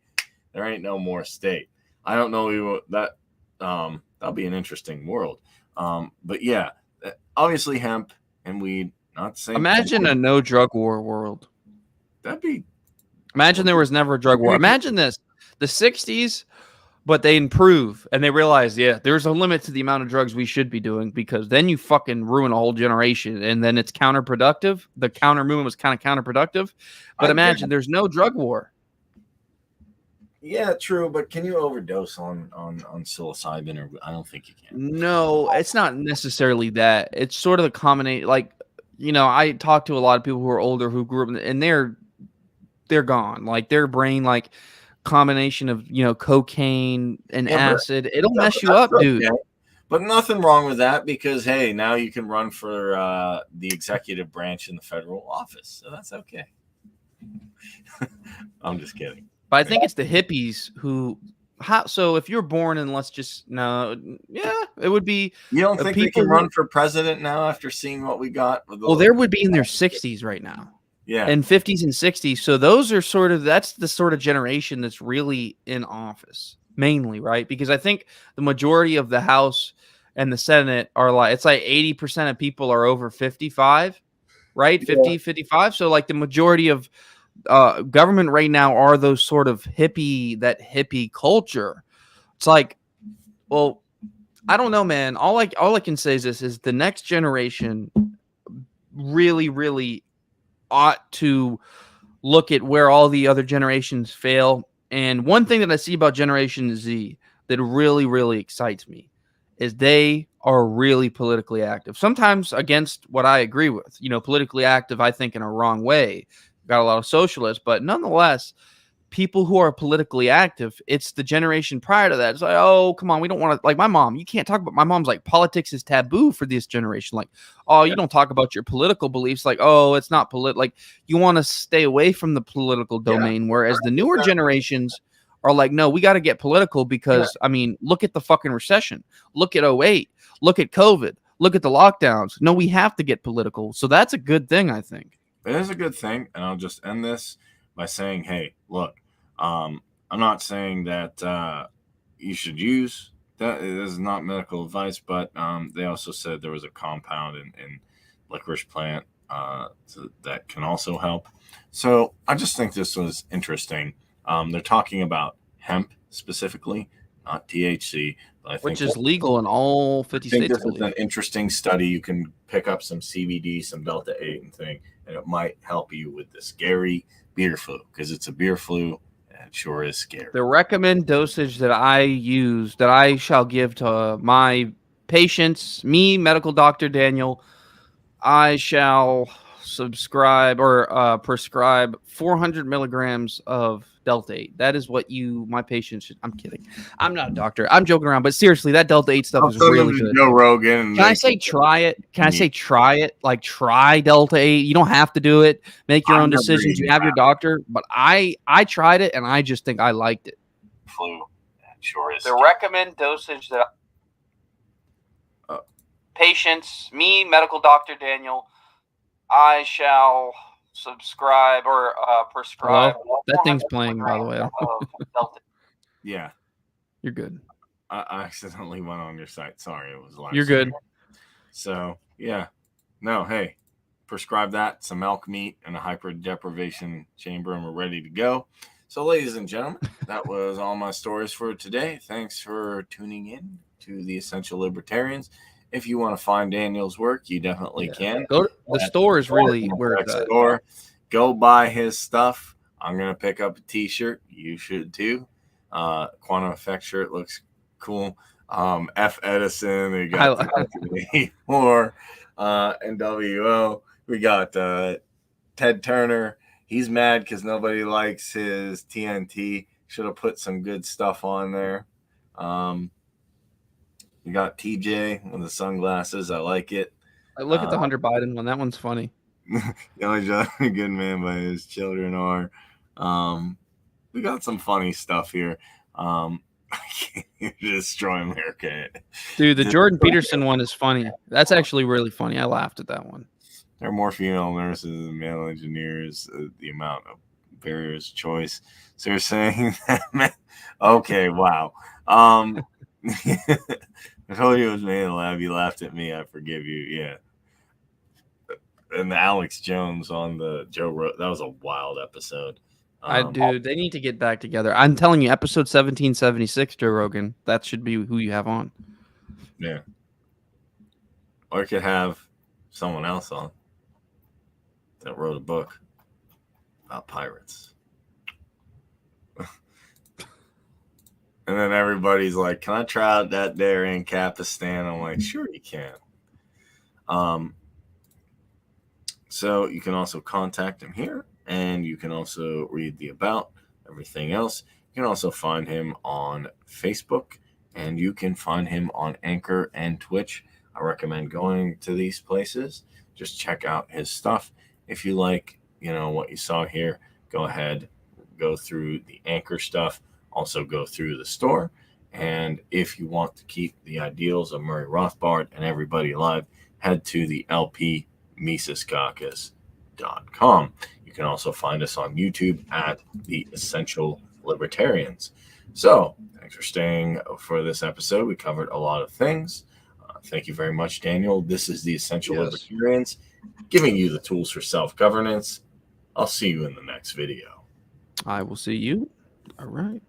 There ain't no more state. I don't know that. That'll be an interesting world. But yeah, obviously hemp and weed, not the same. Imagine a no drug war world. That'd be. Imagine there was never a drug war. Imagine this: the '60s. But they improve and they realize, yeah, there's a limit to the amount of drugs we should be doing, because then you fucking ruin a whole generation and then it's counterproductive. The counter movement was kind of counterproductive. But imagine there's no drug war. Yeah, true. But can you overdose on psilocybin? Or I don't think you can. No, it's not necessarily that. It's sort of the combination. Like, you know, I talk to a lot of people who are older who grew up and they're gone. Like their brain, like, combination of, you know, cocaine and acid, it'll mess you up, dude. But nothing wrong with that, because hey, now you can run for the executive branch in the federal office, so that's okay. I'm just kidding. But I think it's the hippies who. So if you're born in, it would be. You don't think they can run for president now after seeing what we got? Well, there would be in their 60s right now. Yeah. And 50s and 60s. So those are that's the sort of generation that's really in office mainly, right? Because I think the majority of the House and the Senate are it's like 80% of people are over 55, right? 50, 55. So like the majority of government right now are those sort of hippie culture. It's like, well, I don't know, man. All I can say is this is the next generation really, really ought to look at where all the other generations fail. And one thing that I see about Generation Z that really, really excites me is they are really politically active. Sometimes against what I agree with, you know, politically active, I think in a wrong way. Got a lot of socialists, but nonetheless, people who are politically active, it's the generation prior to that. It's like, oh, come on, we don't want to, like my mom, you can't talk about, my mom's like, politics is taboo for this generation. Like, oh, you don't talk about your political beliefs. Like, oh, it's not like you want to stay away from the political domain. Whereas the newer generations are like, no, we got to get political because, I mean, look at the fucking recession. Look at 2008. Look at COVID. Look at the lockdowns. No, we have to get political. So that's a good thing, I think. It is a good thing. And I'll just end this by saying, hey, look, I'm not saying that you should use that. This is not medical advice, but they also said there was a compound in licorice plant that can also help. So I just think this was interesting. They're talking about hemp specifically, not THC. But I think which is legal in all 50 states. This is an interesting study. You can pick up some CBD, some Delta 8 and thing, and it might help you with the scary beer flu, because it's a beer flu. It sure is scary. The recommended dosage that I use, that I shall give to my patients, me, medical doctor Daniel, I shall subscribe or prescribe 400 milligrams of Delta 8. That is what my patients should. I'm kidding. I'm not a doctor. I'm joking around. But seriously, that Delta 8 stuff is really good. Joe Rogan. Can I say try it? Can I say try it? Like try Delta 8. You don't have to do it. Make your own decisions. You have your doctor. But I tried it and I just think I liked it. Flu. Sure is. The recommended dosage that patients, me, medical doctor Daniel, I shall subscribe or prescribe. Hello? That thing's playing, by the way. Yeah. You're good. I accidentally went on your site. Sorry, it was live. You're good. So, yeah. No, hey, prescribed that, some elk meat, and a hyper deprivation chamber, and we're ready to go. So, ladies and gentlemen, that was all my stories for today. Thanks for tuning in to the Essential Libertarians. If you want to find Daniel's work, you definitely can. Go to the store is really where it's at. Store. Go buy his stuff. I'm gonna pick up a T-shirt. You should too. Quantum Effect shirt looks cool. F Edison. We got more NWO. We got Ted Turner. He's mad because nobody likes his TNT. Should have put some good stuff on there. You got TJ with the sunglasses. I like it. I look at the Hunter Biden one. That one's funny. The only judge a good man by his children are. We got some funny stuff here. You're destroying America. Dude, the Jordan Peterson one is funny. That's actually really funny. I laughed at that one. There are more female nurses than male engineers. The amount of barriers of choice. So you're saying that? Okay, wow. I told you it was made in the lab. You laughed at me. I forgive you. Yeah. And the Alex Jones on the Joe Rogan. That was a wild episode. Dude, they need to get back together. I'm telling you, episode 1776, Joe Rogan. That should be who you have on. Yeah. Or you could have someone else on that wrote a book about pirates. And then everybody's like, can I try out that there in Capistan? I'm like, sure you can. So you can also contact him here, and you can also read the about, everything else. You can also find him on Facebook, and you can find him on Anchor and Twitch. I recommend going to these places. Just check out his stuff. If you like, what you saw here, go ahead, go through the Anchor stuff. Also go through the store. And if you want to keep the ideals of Murray Rothbard and everybody alive, head to the LPMisisCaucus.com. You can also find us on YouTube at The Essential Libertarians. So, thanks for staying for this episode. We covered a lot of things. Thank you very much, Daniel. This is The Essential Libertarians, giving you the tools for self-governance. I'll see you in the next video. I will see you. All right.